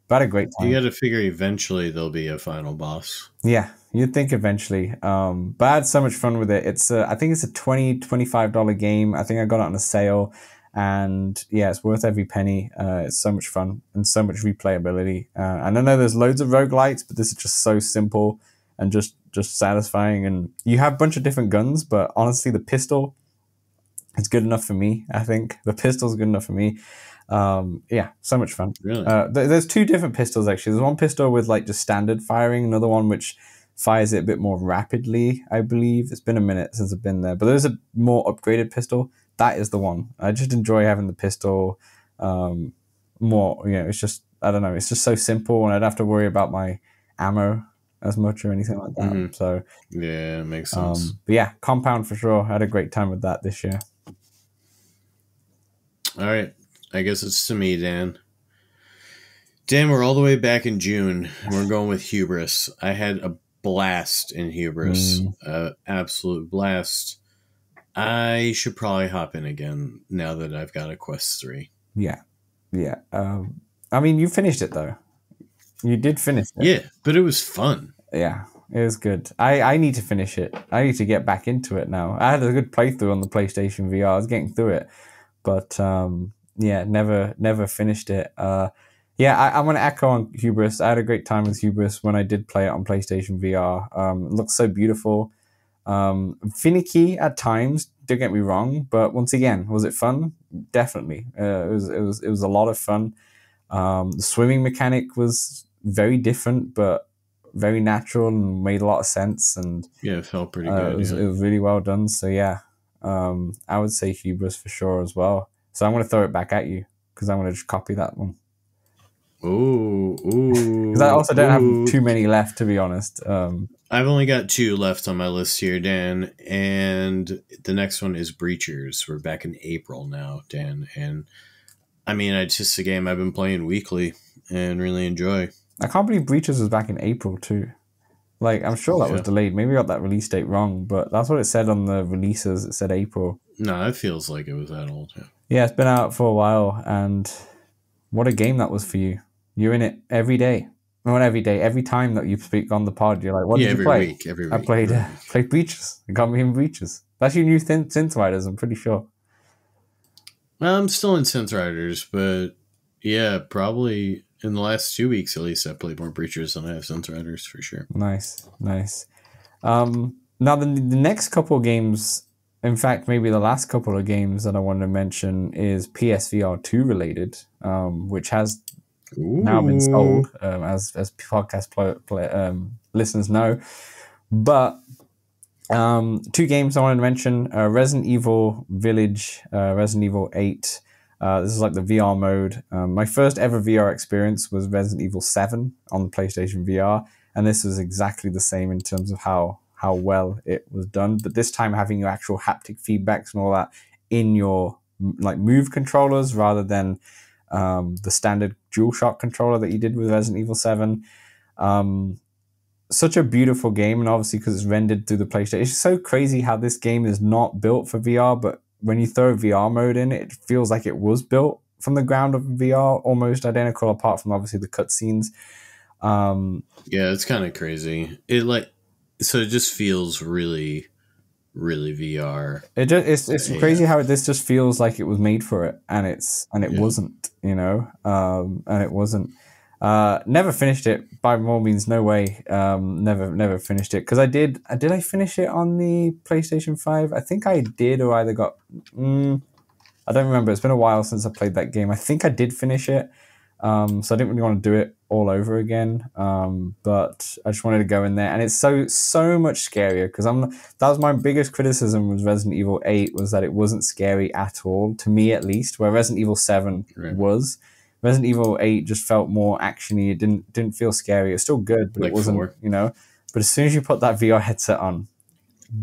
But I had a great time. You got to figure eventually there'll be a final boss. Yeah, you'd think eventually. But I had so much fun with it. I think it's a $20-$25 game. I think I got it on a sale. And yeah, it's worth every penny. It's so much fun and so much replayability. And I know there's loads of roguelites, but this is just so simple and just satisfying. And you have a bunch of different guns, but honestly, the pistol is good enough for me, I think. The pistol's good enough for me. Yeah, so much fun. Really? There's two different pistols, actually. There's one pistol with like just standard firing, another one which fires it a bit more rapidly, I believe. It's been a minute since I've been there, but there's a more upgraded pistol. That is the one. I just enjoy having the pistol more. It's just, I don't know, it's just so simple, and I don't have to worry about my ammo as much or anything like that. Mm-hmm. So yeah, it makes sense. But yeah, Compound for sure. I had a great time with that this year. All right. I guess it's to me, Dan. Dan, we're all the way back in June. We're going with Hubris. I had a blast in Hubris. Absolute blast. I should probably hop in again now that I've got a Quest 3. Yeah. Yeah. I mean, you finished it, though. You did finish it. Yeah, but it was fun. Yeah, it was good. I need to finish it. I need to get back into it now. I had a good playthrough on the PlayStation VR. I was getting through it. But yeah, never finished it. Yeah, I'm going to echo on Hubris. I had a great time with Hubris when I did play it on PlayStation VR. It looks so beautiful. Finicky at times, don't get me wrong, but once again, was it fun? Definitely. It was a lot of fun. The swimming mechanic was very different, but very natural and made a lot of sense. And yeah, it felt pretty good. It was really well done. So yeah, I would say Hubris for sure as well. So I'm going to throw it back at you because I'm going to just copy that one. Ooh. Because I also don't have too many left, to be honest. I've only got 2 left on my list here, Dan, and the next one is Breachers. We're back in April now, Dan, and I mean, it's just a game I've been playing weekly and really enjoy. I can't believe Breachers was back in April too. Like, I'm sure that was delayed. Maybe I got that release date wrong, but that's what it said on the releases. It said April. No, it feels like it was that old. Yeah, it's been out for a while, and what a game that was for you. You're in it every day. Not every day. Every time that you speak on the pod, you're like, what did you play? Every week. I played Breachers. It got me in Breachers. That's your new Synth Riders, I'm pretty sure. I'm still in Synth Riders, but yeah, probably in the last 2 weeks at least, I've played more Breachers than I have Synth Riders for sure. Nice. Now, the next couple of games, in fact, maybe the last couple of games that I want to mention is PSVR 2 related, which has now been sold, as podcast listeners know. But 2 games I wanted to mention: Resident Evil Village, Resident Evil 8. This is like the VR mode. My first ever VR experience was Resident Evil 7 on the PlayStation VR, and this was exactly the same in terms of how well it was done. But this time having your actual haptic feedbacks and all that in your like Move controllers rather than the standard DualShock controller that you did with Resident Evil 7. Such a beautiful game, and obviously because it's rendered through the PlayStation. It's so crazy how this game is not built for VR, but when you throw VR mode in, it feels like it was built from the ground of VR, almost identical, apart from obviously the cutscenes. Yeah, it's kind of crazy. It just feels really, really VR. It's crazy how this just feels like it was made for it, and it wasn't, and it wasn't. Never finished it by more means, no way. Never finished it because I did I finish it on the PlayStation 5? I think I did, or either got. I don't remember. It's been a while since I played that game. I think I did finish it, so I didn't really want to do it all over again. But I just wanted to go in there, and it's so much scarier because that was my biggest criticism with Resident Evil 8 was that it wasn't scary at all, to me at least, where Resident Evil 7 was. Resident Evil 8 just felt more actiony. It didn't feel scary. It's still good, but like it wasn't, 4. But as soon as you put that VR headset on,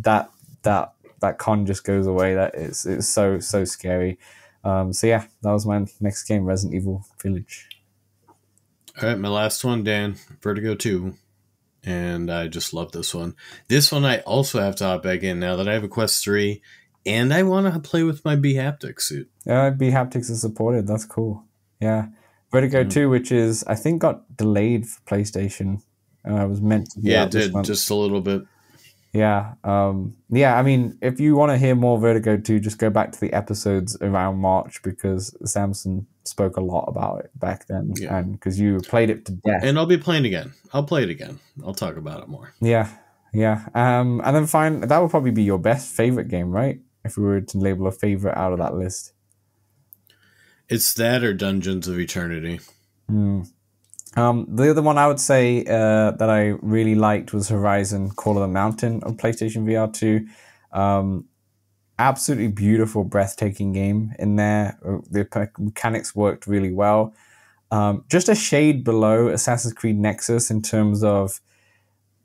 that that con just goes away. That it's so scary. So yeah, that was my next game, Resident Evil Village. All right, my last one, Dan, Vertigo 2. And I just love this one. This one I also have to hop back in now that I have a Quest 3, and I want to play with my B-Haptic suit. Yeah, B-Haptics is supported. That's cool. Yeah. Vertigo 2, which is, I think, got delayed for PlayStation. It was meant to be out this month. Just a little bit. Yeah. Yeah, I mean, if you want to hear more Vertigo 2, just go back to the episodes around March, because Samson spoke a lot about it back then, and because you played it to death. And I'll be playing again. I'll play it again. I'll talk about it more. Yeah. And then that would probably be your favorite game, right? If we were to label a favorite out of that list. It's that or Dungeons of Eternity. The other one I would say that I really liked was Horizon Call of the Mountain on PlayStation VR 2. Absolutely beautiful, breathtaking game in there. The mechanics worked really well. Just a shade below Assassin's Creed Nexus in terms of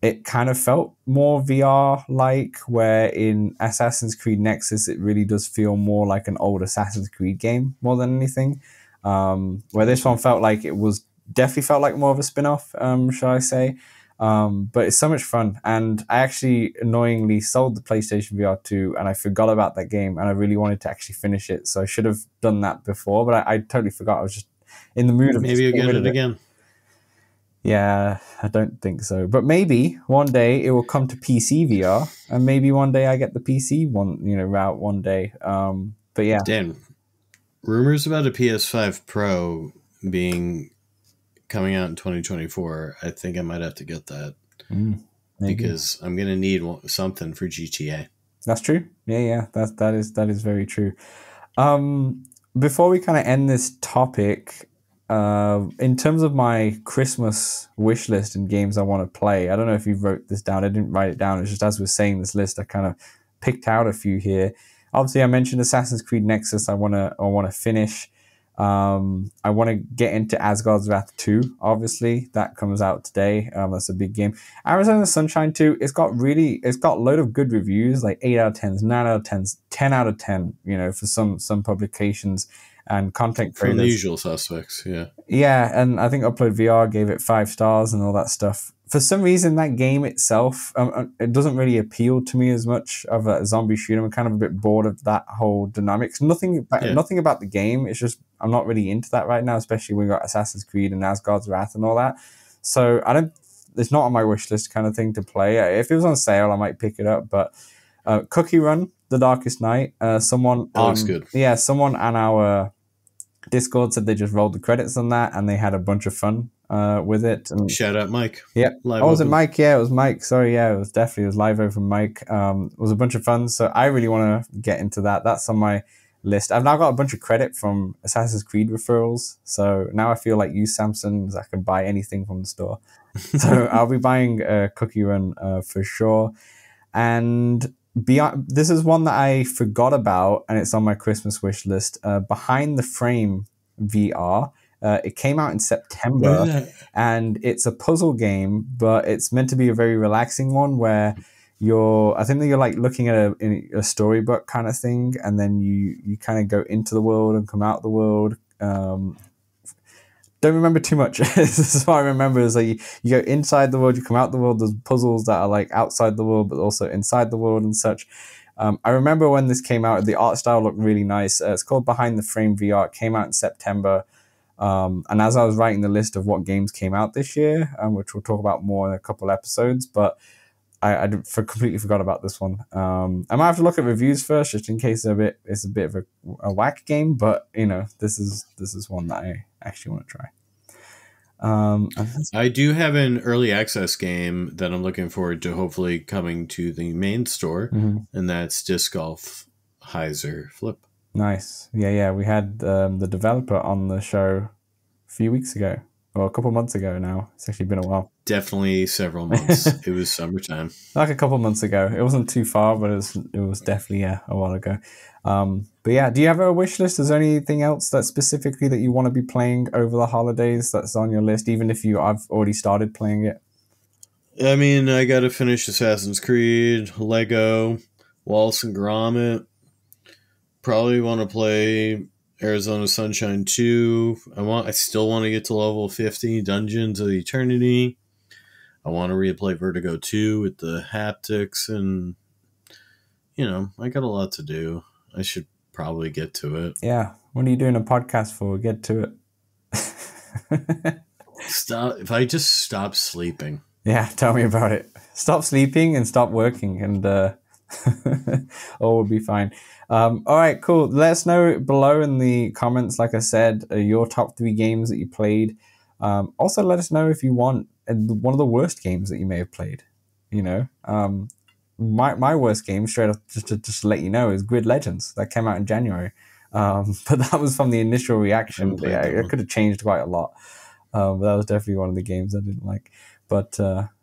it kind of felt more VR-like, where in Assassin's Creed Nexus it really does feel more like an old Assassin's Creed game more than anything. Where this one felt like it was definitely felt like more of a spin-off, shall I say. But it's so much fun, and I actually annoyingly sold the PlayStation VR 2 and I forgot about that game, and I really wanted to actually finish it, so I should have done that before, but I totally forgot. I was just in the mood of maybe you'll get it again. Yeah, I don't think so, but maybe one day it will come to PC VR, and maybe one day I get the PC route one day. But yeah, Dan, rumors about a PS5 Pro coming out in 2024. I think I might have to get that because I'm going to need something for GTA. That's true. Yeah. That is very true. Before we kind of end this topic, in terms of my Christmas wish list and games I want to play, I don't know if you wrote this down. I didn't write it down. It's just as we're saying this list, I kind of picked out a few here. Obviously, I mentioned Assassin's Creed Nexus. I want to finish. I want to get into Asgard's Wrath 2, obviously. That comes out today. That's a big game. Arizona Sunshine 2, it's got a load of good reviews, like 8 out of 10s, 9 out of 10s, 10 out of 10, for some publications and content creators. From the usual suspects, yeah. Yeah, and I think Upload VR gave it 5 stars and all that stuff. For some reason, that game itself, it doesn't really appeal to me as much of a zombie shooter. I'm kind of a bit bored of that whole dynamics. Nothing about the game. It's just I'm not really into that right now, especially when we got Assassin's Creed and Asgard's Wrath and all that. So it's not on my wish list kind of thing to play. If it was on sale, I might pick it up. But Cookie Run, The Darkest Night, someone looks good. Yeah, someone on our Discord said they just rolled the credits on that and they had a bunch of fun with it. And shout out Mike. Yeah. Was it Mike? Yeah, it was Mike. Sorry, yeah, it was live over from Mike. It was a bunch of fun, so I really want to get into that. That's on my list. I've now got a bunch of credit from Assassin's Creed referrals, so now I feel like you, Samson, I can buy anything from the store. So I'll be buying Cookie Run for sure. And beyond, this is one that I forgot about, and it's on my Christmas wish list. Behind the Frame VR. It came out in September, and it's a puzzle game, but it's meant to be a very relaxing one where I think that you're like looking at a storybook kind of thing, and then you kind of go into the world and come out the world. Don't remember too much. This is what I remember is like you go inside the world, you come out the world. There's puzzles that are like outside the world, but also inside the world and such. I remember when this came out, the art style looked really nice. It's called Behind the Frame VR. It came out in September. And as I was writing the list of what games came out this year, which we'll talk about more in a couple episodes, but I completely forgot about this one. I might have to look at reviews first, just in case it's a bit of a whack game. But this is one that I actually want to try. I do have an early access game that I'm looking forward to hopefully coming to the main store, and that's Disc Golf Heiser Flip. Nice. Yeah. We had the developer on the show a few weeks ago, or a couple months ago now. It's actually been a while. Definitely several months. It was summertime. Like a couple months ago. It wasn't too far, but it was definitely a while ago. But yeah, do you have a wish list? Is there anything else that specifically that you want to be playing over the holidays that's on your list, even if I've already started playing it? I mean, I got to finish Assassin's Creed, Lego. Wallace and Gromit. Probably want to play Arizona Sunshine 2. I still want to get to level 50, Dungeons of Eternity. I want to replay Vertigo 2 with the haptics, and I got a lot to do. I should probably get to it. Yeah. What are you doing a podcast for? Get to it. If I just stop sleeping. Yeah, tell me about it. Stop sleeping and stop working, and all will be fine. All right, cool. Let us know below in the comments, like I said, your top 3 games that you played. Also, let us know if you want one of the worst games that you may have played. My worst game, straight up, just to let you know, is Grid Legends. That came out in January. But that was from the initial reaction. Yeah, it could have changed quite a lot. But that was definitely one of the games I didn't like. But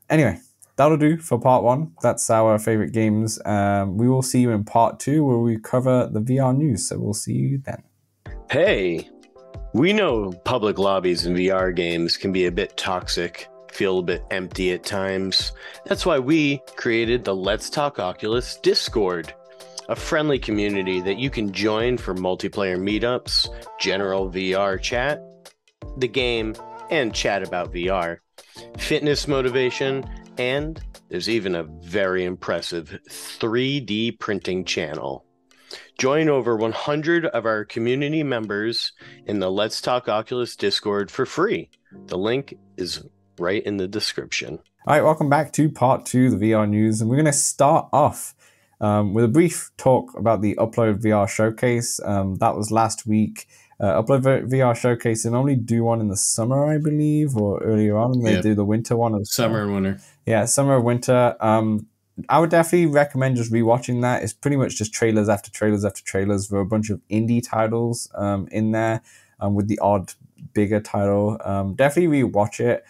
anyway, that'll do for part 1. That's our favorite games. We will see you in part 2 where we cover the VR news. So we'll see you then. Hey, we know public lobbies in VR games can be a bit toxic, feel a bit empty at times. That's why we created the Let's Talk Oculus Discord, a friendly community that you can join for multiplayer meetups, general VR chat, the game, and chat about VR, fitness motivation, and there's even a very impressive 3D printing channel. Join over 100 of our community members in the Let's Talk Oculus Discord for free. The link is right in the description. All right, welcome back to part 2 of the VR news, and we're going to start off with a brief talk about the Upload VR Showcase. That was last week. Upload VR Showcase, they normally do one in the summer, I believe, or earlier on, and they do the winter one. Summer and winter. Yeah, summer and winter. I would definitely recommend just rewatching that. It's pretty much just trailers after trailers after trailers for a bunch of indie titles in there, with the odd bigger title. Definitely rewatch it.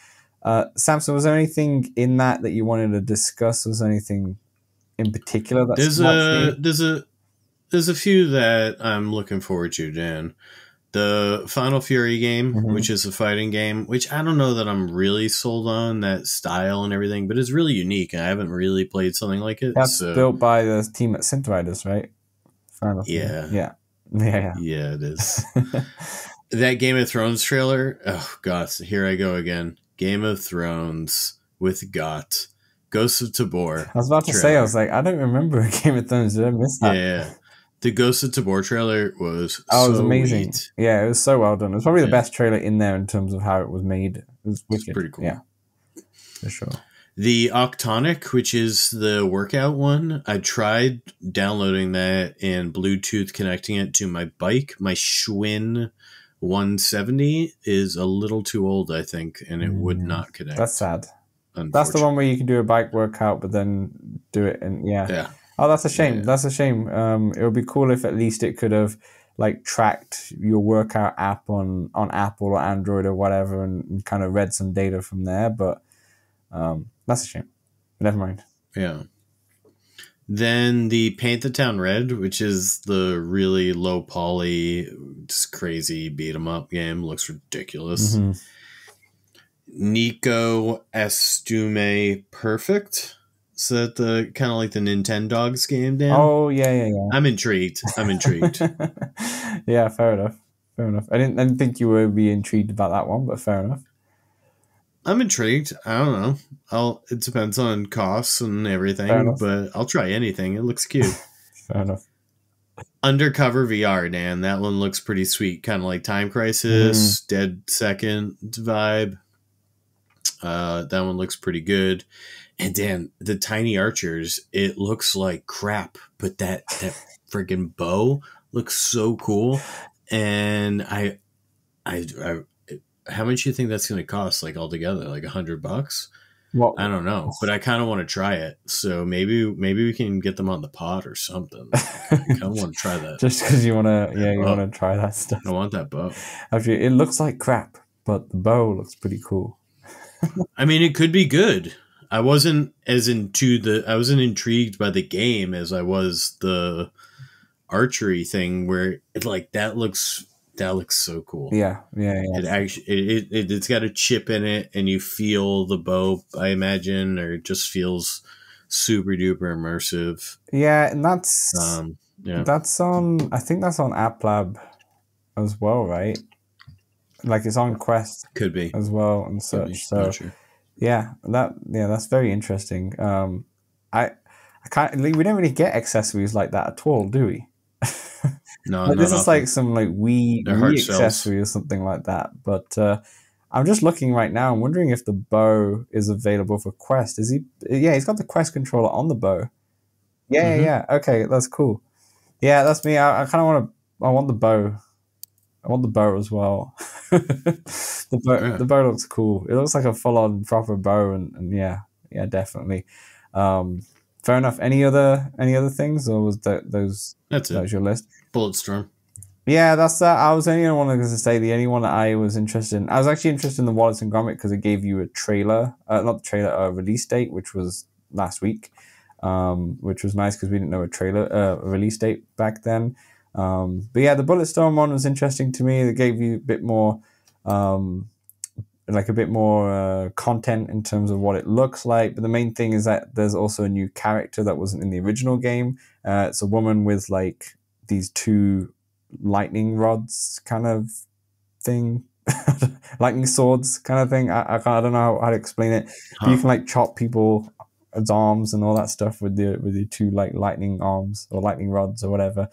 Samson, was there anything in that you wanted to discuss? Was there anything in particular that's there's a few that I'm looking forward to, Dan. The Final Fury game, which is a fighting game, which I don't know that I'm really sold on that style and everything, but it's really unique, and I haven't really played something like it. That's built by the team at Synth Riders, right? Yeah, it is. That Game of Thrones trailer, oh god, here I go again. Game of Thrones with Ghosts of Tabor. I was about to say, I was like, I don't remember a Game of Thrones. Did I miss that? Yeah. The Ghosts of Tabor trailer was it was amazing. Sweet. Yeah, it was so well done. It was probably the best trailer in there in terms of how it was made. It was wicked. It's pretty cool. Yeah, for sure. The Octonic, which is the workout one, I tried downloading that and Bluetooth connecting it to my bike. My Schwinn 170 is a little too old, I think, and it would not connect. That's sad. That's the one where you can do a bike workout, but then do it and yeah. Oh, that's a shame. Yeah. That's a shame. It would be cool if at least it could have tracked your workout app on Apple or Android or whatever and kind of read some data from there. But that's a shame. Never mind. Yeah. Then the Paint the Town Red, which is the really low poly, just crazy beat 'em up game, looks ridiculous. Nico Estume Perfect. Is that the kind of like the Nintendogs game, Dan? Oh yeah. I'm intrigued. Yeah, fair enough. I didn't think you would be intrigued about that one, but fair enough. I'm intrigued. I don't know. It depends on costs and everything, but I'll try anything. It looks cute. Fair enough. Undercover VR, Dan. That one looks pretty sweet. Kind of like Time Crisis, Dead Second vibe. That one looks pretty good. And Dan, the Tiny Archers, it looks like crap, but that friggin' bow looks so cool. And I how much do you think that's going to cost, altogether? Like $100? Well, I don't know, but I kind of want to try it. So maybe we can get them on the pod or something. I kind of want to try that. Just because you want to, want to try that stuff. I want that bow. Actually, it looks like crap, but the bow looks pretty cool. I mean, it could be good. I wasn't intrigued by the game as I was the archery thing, where that looks so cool. Yeah. It actually it's got a chip in it, and you feel the bow, I imagine, or it just feels super duper immersive. Yeah, and that's yeah, that's on. I think that's on App Lab as well, right? Like it's on Quest could be as well and such. So not sure. yeah, that's very interesting. I can't. We don't really get accessories like that at all, do we? No, Like, not this is often. like some like They're hard Wii sells. accessory or something like that. But I'm just looking right now. I'm wondering if the bow is available for Quest. Is he? Yeah, he's got the Quest controller on the bow. Yeah. Okay, that's cool. Yeah, that's me. I kind of want to. I want the bow. I want the bow as well. The bow looks cool. It looks like a full-on proper bow, and yeah, definitely. Fair enough. Any other things, or was that those? That's it. That was your list. Bulletstorm. Yeah, that's that. I was only one to say the only one that I was interested in. I was actually interested in the Wallace and Gromit because it gave you a trailer, not the trailer, a release date, which was last week, which was nice because we didn't know a release date back then. But yeah, the Bulletstorm one was interesting to me. It gave you a bit more, content in terms of what it looks like. But the main thing is that there's also a new character that wasn't in the original game. It's a woman with like these two lightning rods kind of thing, lightning swords kind of thing. I don't know how to explain it. But you can like chop people's arms and all that stuff with the two like lightning arms or lightning rods or whatever,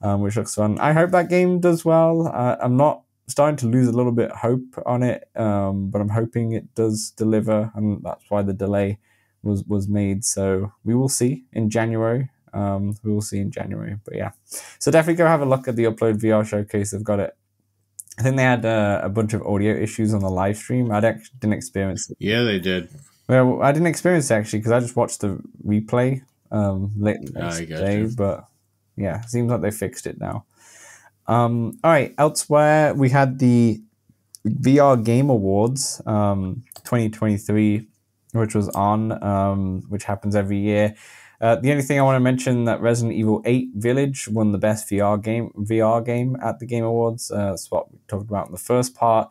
which looks fun. I hope that game does well. I'm not starting to lose a little bit hope on it, but I'm hoping it does deliver, and that's why the delay was made. So we will see in January. We will see in January, but yeah. So definitely go have a look at the Upload VR showcase. They've got it. I think they had a bunch of audio issues on the live stream. I didn't experience it. Yeah, they did. Well, I didn't experience it actually because I just watched the replay late the next day. But yeah, it seems like they fixed it now. All right. Elsewhere, we had the VR Game Awards 2023, which was on, which happens every year. The only thing I want to mention that Resident Evil 8 Village won the best VR game at the Game Awards. That's what we talked about in the first part.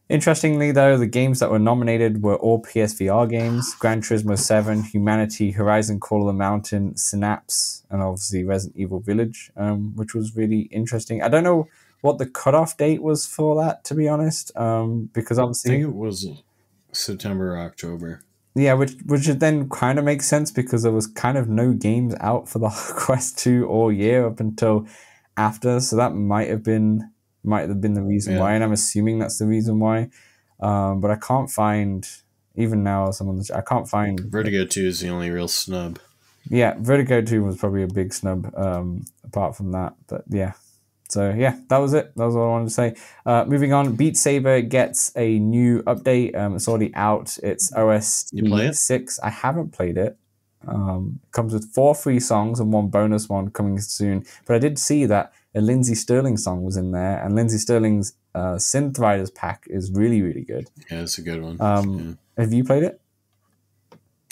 Interestingly, though, the games that were nominated were all PSVR games: Gran Turismo 7, Humanity, Horizon Call of the Mountain, Synapse, and obviously Resident Evil Village, which was really interesting. I don't know what the cutoff date was for that, to be honest, because obviously I think it was September or October. Yeah, which then kind of makes sense because there was kind of no games out for the Quest 2 all year up until after, so that might have been the reason why, and I'm assuming that's the reason why. But I can't find, even now, I can't find Vertigo 2 is the only real snub. Yeah, Vertigo 2 was probably a big snub, apart from that. But yeah. So yeah, that was it. That was all I wanted to say. Moving on, Beat Saber gets a new update. It's already out. It's OS 6. I haven't played it. It comes with 4 free songs and 1 bonus one coming soon. But I did see that a Lindsey Sterling song was in there, and Lindsey Sterling's Synth Riders pack is really, really good. Yeah, it's a good one. Have you played it?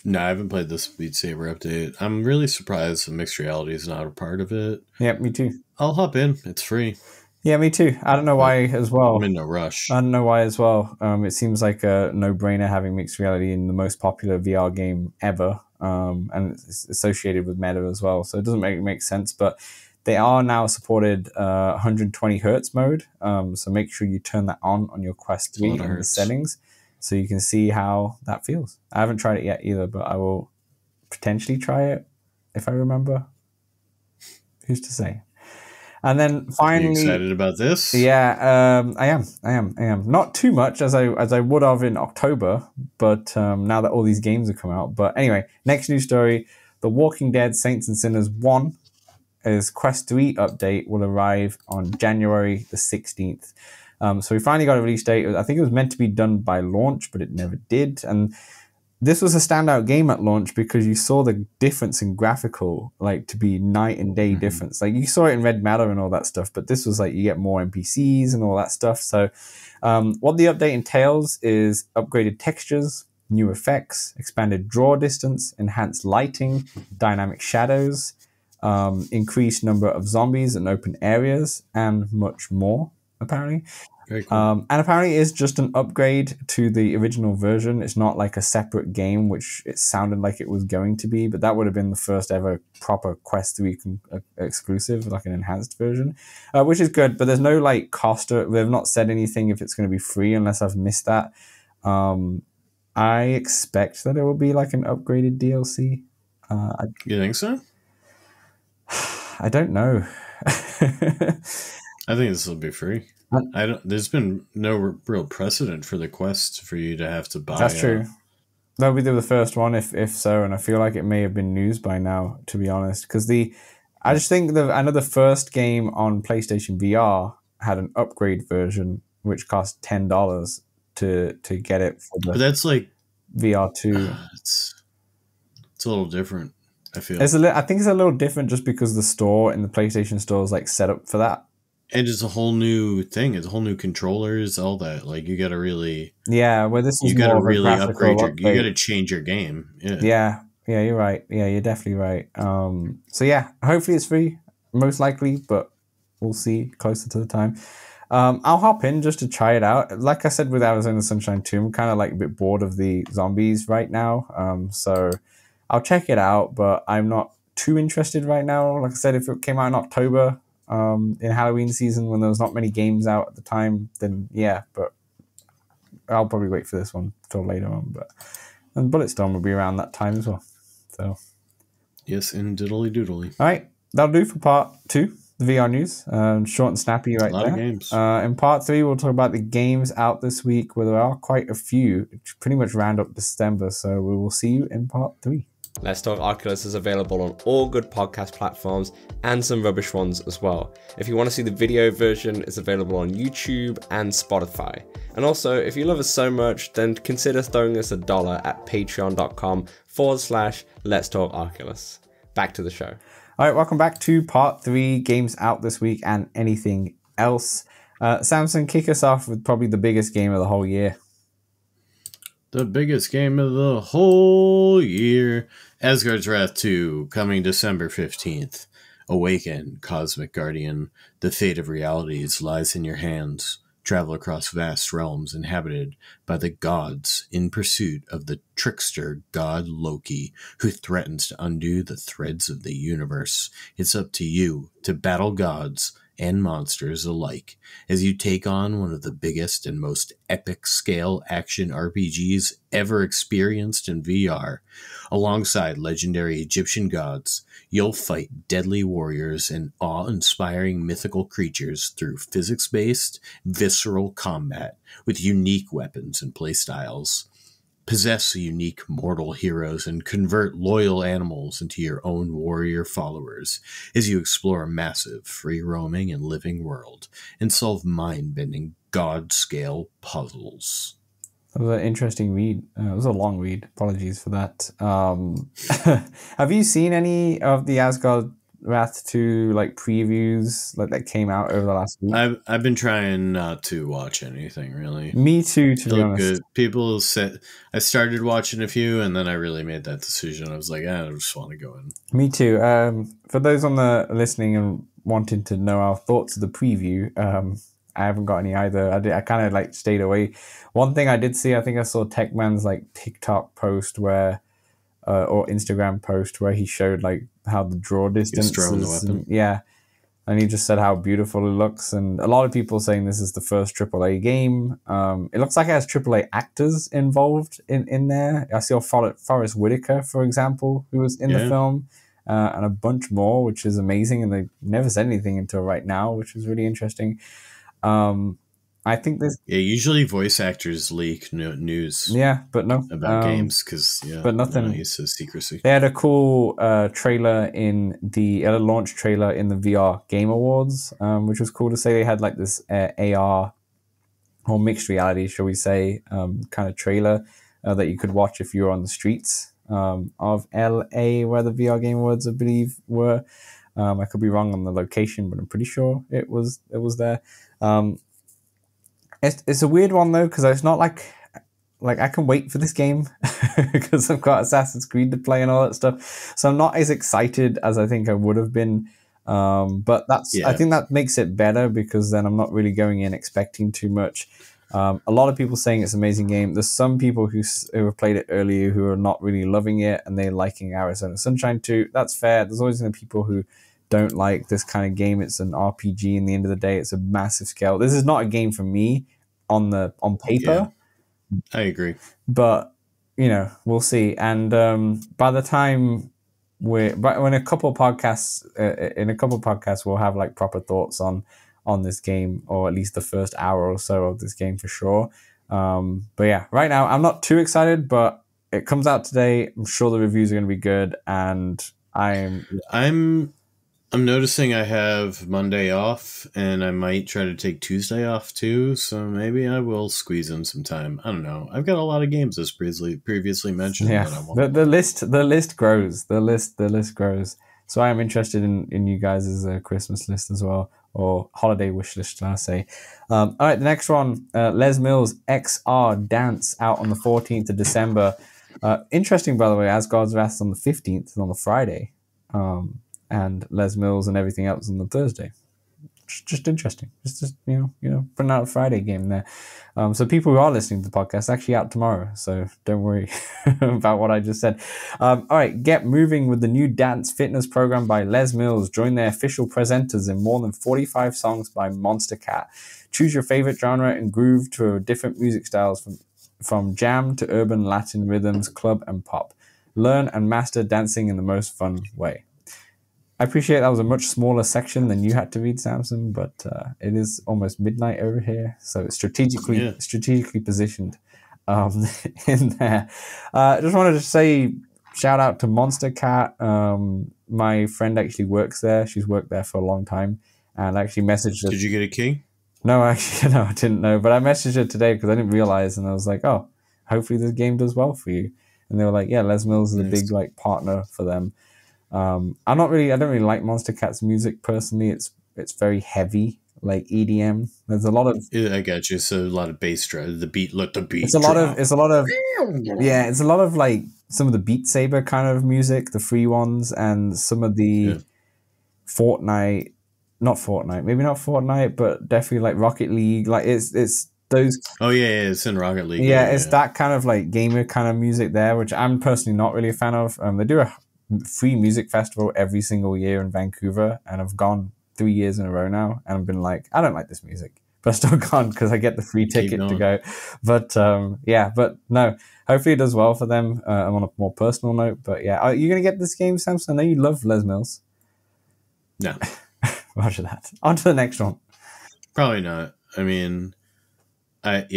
No, I haven't played this Beat Saber update. I'm really surprised that mixed reality is not a part of it. Yeah, me too. I'll hop in. It's free. Yeah, me too. I don't know why as well. I'm in no rush. I don't know why as well. It seems like a no-brainer having mixed reality in the most popular VR game ever, and it's associated with Meta as well. So it doesn't make sense, but they are now supported 120 hertz mode. So make sure you turn that on your Quest 3 in the settings, so you can see how that feels. I haven't tried it yet either, but I will potentially try it if I remember. Who's to say? And then finally, are you excited about this? Yeah, I am. Not too much as I would have in October, but now that all these games have come out. But anyway, next news story: The Walking Dead: Saints and Sinners 1, his Quest 3 update will arrive on January the 16th. So we finally got a release date. I think it was meant to be done by launch, but it never did. And this was a standout game at launch because you saw the difference in graphical, like to be night and day difference. Like you saw it in Red Matter and all that stuff, but this was like you get more NPCs and all that stuff. So what the update entails is upgraded textures, new effects, expanded draw distance, enhanced lighting, dynamic shadows, increased number of zombies and open areas, and much more, apparently. Very cool. And apparently it is just an upgrade to the original version. It's not like a separate game, which it sounded like it was going to be, but that would have been the first ever proper Quest 3 exclusive, like an enhanced version, which is good, but there's no like cost. They've not said anything if it's going to be free unless I've missed that. I expect that it will be like an upgraded DLC. You think so? I don't know. I think this will be free. There's been no real precedent for the Quest for you to have to buy. That's true. That'll be the first one, if so, and I feel like it may have been news by now, to be honest. Because I just think I know the first game on PlayStation VR had an upgrade version, which cost $10 to get it for the. But that's like VR2. It's a little different. I feel I think it's a little different just because the store in the PlayStation store is like set up for that. And it's a whole new thing. It's a whole new controllers, all that. Like you got to really, well, this is you got to more really of a upgrade upgrade. you got to change your game. Yeah, you're right. Yeah, you're definitely right. So yeah, hopefully it's free, most likely, but we'll see closer to the time. I'll hop in just to try it out. Like I said with Arizona Sunshine 2, I'm kind of like a bit bored of the zombies right now. So I'll check it out, but I'm not too interested right now. Like I said, if it came out in October, in Halloween season when there was not many games out at the time, then yeah, but I'll probably wait for this one till later on. And Bulletstorm will be around that time as well. So yes, and diddly doodly. All right, that'll do for part 2, the VR news. Short and snappy right there. A lot of games. In part 3, we'll talk about the games out this week, where there are quite a few, pretty much round up December. So we will see you in part 3. Let's Talk Oculus is available on all good podcast platforms and some rubbish ones as well. If you want to see the video version, it's available on YouTube and Spotify. And also, if you love us so much, then consider throwing us $1 at patreon.com/letstalkoculus. Back to the show. All right, welcome back to part 3, games out this week and anything else. Samson, kick us off with probably the biggest game of the whole year. The biggest game of the whole year. Asgard's Wrath 2, coming December 15th. Awaken, Cosmic Guardian. The fate of realities lies in your hands. Travel across vast realms inhabited by the gods in pursuit of the trickster god Loki, who threatens to undo the threads of the universe. It's up to you to battle gods and monsters alike as you take on one of the biggest and most epic scale action RPGs ever experienced in VR. Alongside legendary Egyptian gods, you'll fight deadly warriors and awe-inspiring mythical creatures through physics-based, visceral combat with unique weapons and playstyles. Possess unique mortal heroes and convert loyal animals into your own warrior followers as you explore a massive, free-roaming and living world and solve mind-bending god-scale puzzles. That was an interesting read. It was a long read. Apologies for that. Have you seen any of the Asgard Wrath 2 like previews like that came out over the last week? I've been trying not to watch anything really. Me too, to be honest. Good. People said I started watching a few, and then I really made that decision. I was like, I just want to go in. Me too. For those on the listening and wanting to know our thoughts of the preview, I haven't got any either. I kind of like stayed away. One thing I did see, I think I saw Techman's like TikTok post where, or Instagram post where he showed like how the draw distance is. Yeah. And he just said how beautiful it looks. And a lot of people saying this is the first AAA game. It looks like it has AAA actors involved in there. I saw Forrest Whitaker, for example, who was in the film, and a bunch more, which is amazing. And they never said anything until right now, which is really interesting. I think this. Yeah, usually voice actors leak news. Yeah, but no about games because but nothing. He says secrecy. They had a cool trailer in a launch trailer in the VR Game Awards, which was cool to say. They had like this AR or mixed reality, shall we say, kind of trailer that you could watch if you were on the streets of LA, where the VR Game Awards, I believe, were. I could be wrong on the location, but I'm pretty sure it was there. It's a weird one though, because it's not like I can wait for this game because I've got Assassin's Creed to play and all that stuff. So I'm not as excited as I think I would have been But I think that makes it better because then I'm not really going in expecting too much. A lot of people saying it's an amazing game. There's some people who have played it earlier who are not really loving it and they're liking Arizona Sunshine too. That's fair. There's always going to be people who don't like this kind of game. It's an RPG. In the end of the day, it's a massive scale. This is not a game for me on paper. Yeah, I agree. But we'll see. And by the time in a couple podcasts, we'll have like proper thoughts on this game, or at least the first hour or so of this game for sure. But yeah, right now I'm not too excited, but it comes out today. I'm sure the reviews are going to be good, and I'm noticing I have Monday off, and I might try to take Tuesday off too, so maybe I will squeeze in some time. I don't know. I've got a lot of games, as previously mentioned. Yeah, the list grows. The list grows. So I am interested in you guys' Christmas list as well, or holiday wish list, shall I say. All right, the next one, Les Mills XR Dance, out on the 14th of December. Interesting, by the way, Asgard's Wrath on the 15th, on the Friday. And Les Mills and everything else on the Thursday. Just interesting. Just putting out a Friday game there. So people who are listening to the podcast, it's actually out tomorrow. So don't worry about what I just said. All right, get moving with the new dance fitness program by Les Mills. Join their official presenters in more than 45 songs by Monster Cat. Choose your favorite genre and groove to different music styles from jam to urban, Latin rhythms, club, and pop. Learn and master dancing in the most fun way. I appreciate that was a much smaller section than you had to read, Samson, but it is almost midnight over here, so it's strategically positioned in there. I just wanted to say shout out to Monster Cat. My friend actually works there. She's worked there for a long time, and I actually messaged her. Did you get a key? No, actually, no, I didn't know, but I messaged her today because I didn't realize, and I was like, oh, hopefully this game does well for you. And they were like, yeah, Les Mills is a big partner for them. I don't really like Monster Cat's music personally. It's very heavy, like EDM. There's a lot of I got you. So a lot of bass drum. The beat. It's a lot of like some of the Beat Saber kind of music, the free ones, and some of the Fortnite, but definitely like Rocket League. Like it's those. Oh yeah, it's in Rocket League. Yeah, it's that kind of like gamer kind of music there, which I'm personally not really a fan of. They do a free music festival every single year in Vancouver, and I've gone 3 years in a row now, and I've been like, I don't like this music, but I still gone because I get the free ticket to go. But but no, hopefully it does well for them. I'm on a more personal note, but yeah, are you gonna get this game, Samson? I know you love Les Mills. No. Roger that. On to the next one. Probably not. I mean, I'm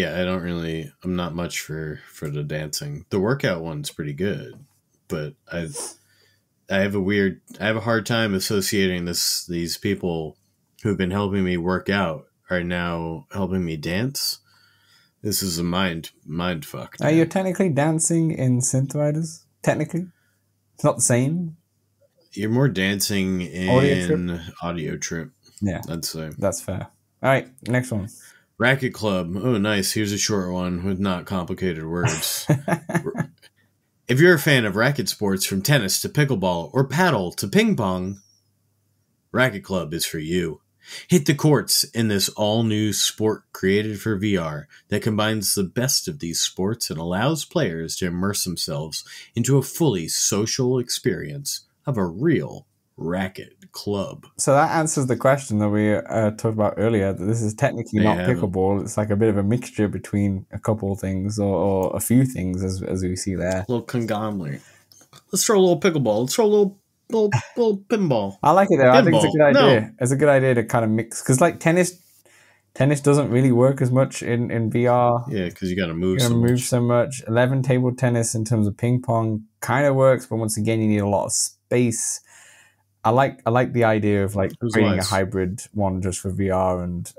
not much for the dancing. The workout one's pretty good, but I have a hard time associating these people who've been helping me work out are now helping me dance. This is a mind fuck. You're technically dancing in Synth Riders. Technically, it's not the same. You're more dancing in Audio Trip. Yeah, I'd say that's fair. All right, next one. Racket Club. Oh, nice. Here's a short one with not complicated words. If you're a fan of racket sports, from tennis to pickleball or paddle to ping pong, Racket Club is for you. Hit the courts in this all-new sport created for VR that combines the best of these sports and allows players to immerse themselves into a fully social experience of a real racket club. So that answers the question that we talked about earlier, that this is technically not pickleball. It's like a bit of a mixture between a couple of things or a few things as we see there. A little conglomerate. Let's throw a little pickleball. Let's throw a little pinball. I like it though. I think it's a good idea. No. It's a good idea to kind of mix, because like tennis doesn't really work as much in VR. Yeah, because you got to move. So much. 11 table tennis in terms of ping pong kind of works, but once again, you need a lot of space. I like the idea of like creating a hybrid one just for VR. And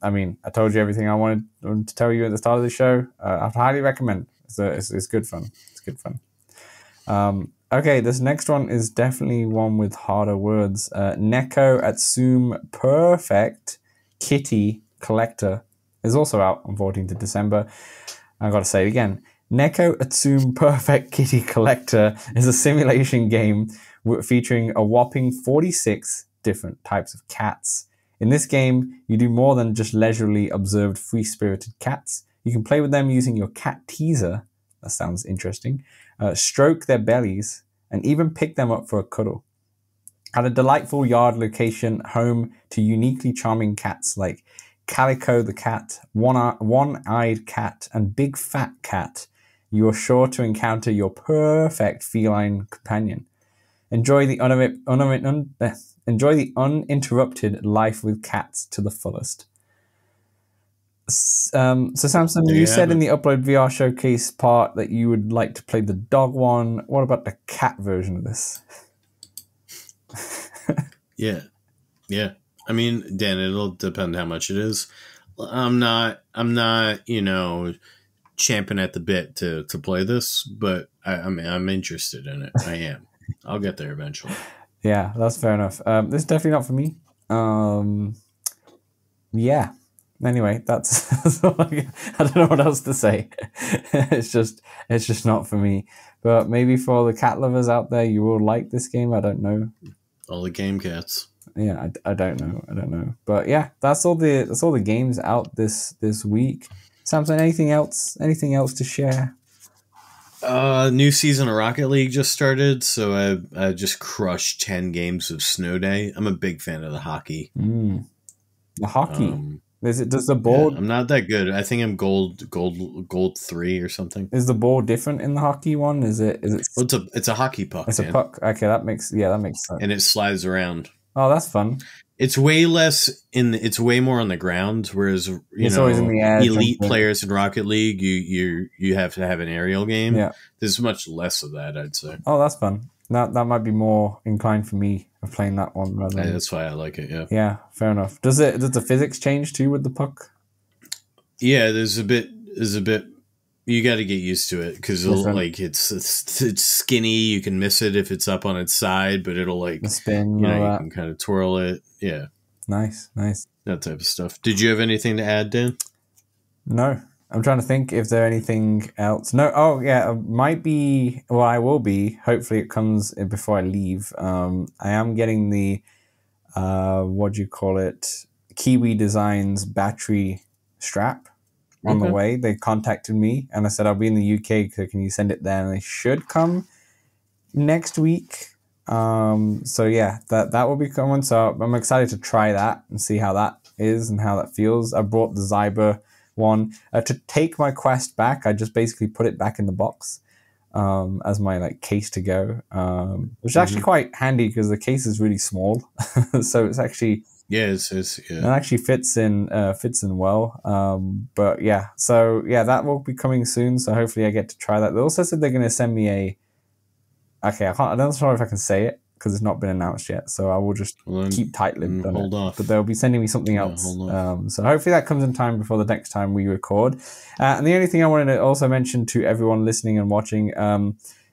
I mean, I told you everything I wanted to tell you at the start of the show. I'd highly recommend. It's good fun. It's good fun. Okay, this next one is definitely one with harder words. Neko Atsume Perfect Kitty Collector is also out on 14th of December. I've got to say it again. Neko Atsume Perfect Kitty Collector is a simulation game featuring a whopping 46 different types of cats. In this game, you do more than just leisurely observe free-spirited cats. You can play with them using your cat teaser. That sounds interesting. Stroke their bellies, and even pick them up for a cuddle. At a delightful yard location, home to uniquely charming cats like Calico the cat, One-Eyed Cat, and Big Fat Cat, you are sure to encounter your perfect feline companion. Enjoy the uninterrupted life with cats to the fullest. So Samson, you said in the Upload VR showcase part that you would like to play the dog one. What about the cat version of this? Yeah. I mean, Dan, it'll depend how much it is. I'm not, champing at the bit to play this, but I'm interested in it. I am. I'll get there eventually. Yeah, that's fair enough. This is definitely not for me. Yeah. Anyway, that's all I don't know what else to say. It's just not for me. But maybe for the cat lovers out there, you will like this game. I don't know. All the game cats. Yeah, I don't know. But yeah, that's all the games out this week. Samson, anything else to share? New season of Rocket League just started, so I just crushed 10 games of Snow Day. I'm a big fan of the hockey. The hockey. Does the board? Yeah, I'm not that good. I think I'm gold 3 or something. Is the ball different in the hockey one? Is it? Well, it's a hockey puck. It's a puck. Okay, that makes sense. And it slides around. Oh, that's fun. It's way less it's way more on the ground, whereas always in the air, elite players in Rocket League, you have to have an aerial game. Yeah. There's much less of that, I'd say. Oh, that's fun. That might be more inclined for me of playing that one rather than... That's why I like it, yeah. Yeah, fair enough. Does the physics change too with the puck? Yeah, there's a bit you got to get used to it because it's skinny. You can miss it if it's up on its side, but it'll spin. You can kind of twirl it. Yeah, nice. That type of stuff. Did you have anything to add, Dan? No, I'm trying to think if there's anything else. No. Oh yeah, it might be. Well, I will be. Hopefully, it comes before I leave. I am getting the what do you call it? Kiwi Designs battery strap. On the way, they contacted me and I said, I'll be in the UK, so can you send it there? And they should come next week. So yeah, that will be coming. So I'm excited to try that and see how that is and how that feels. I brought the Zyber one to take my Quest back. I just basically put it back in the box as my case to go, which is actually quite handy because the case is really small. So it's actually... Yeah, it actually fits in well. But yeah, so yeah, that will be coming soon. So hopefully I get to try that. They also said they're going to send me I don't know if I can say it because it's not been announced yet. So I will just keep tight-lipped on hold it. off. But they'll be sending me something else. So hopefully that comes in time before the next time we record. And the only thing I wanted to also mention to everyone listening and watching,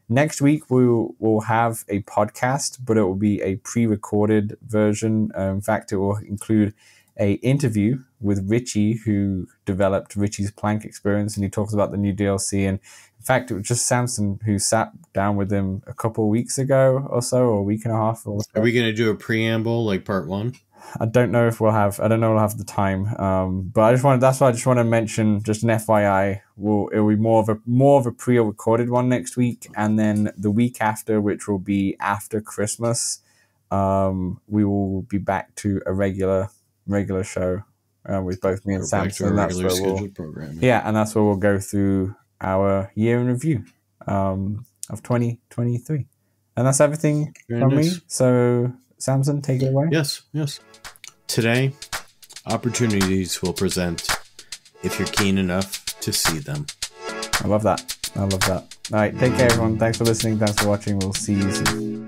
next week we'll have a podcast, but it will be a pre-recorded version. In fact, it will include a interview with Richie, who developed Richie's Plank experience, and he talks about the new DLC. And in fact, it was just Samson who sat down with him a couple of weeks ago or so, or a week and a half. Or so. Are we going to do a preamble like part 1? I don't know if we'll have the time. But that's why I just want to mention, just an FYI, it'll be more of a pre-recorded one next week, and then the week after, which will be after Christmas, we will be back to a regular show with both me and Samson. That's where and that's where we'll go through our year in review of 2023, and that's everything from me. So Samson, take it away. Yes. Today, opportunities will present if you're keen enough to see them. I love that. All right, take care, everyone. Thanks for listening. Thanks for watching. We'll see you soon.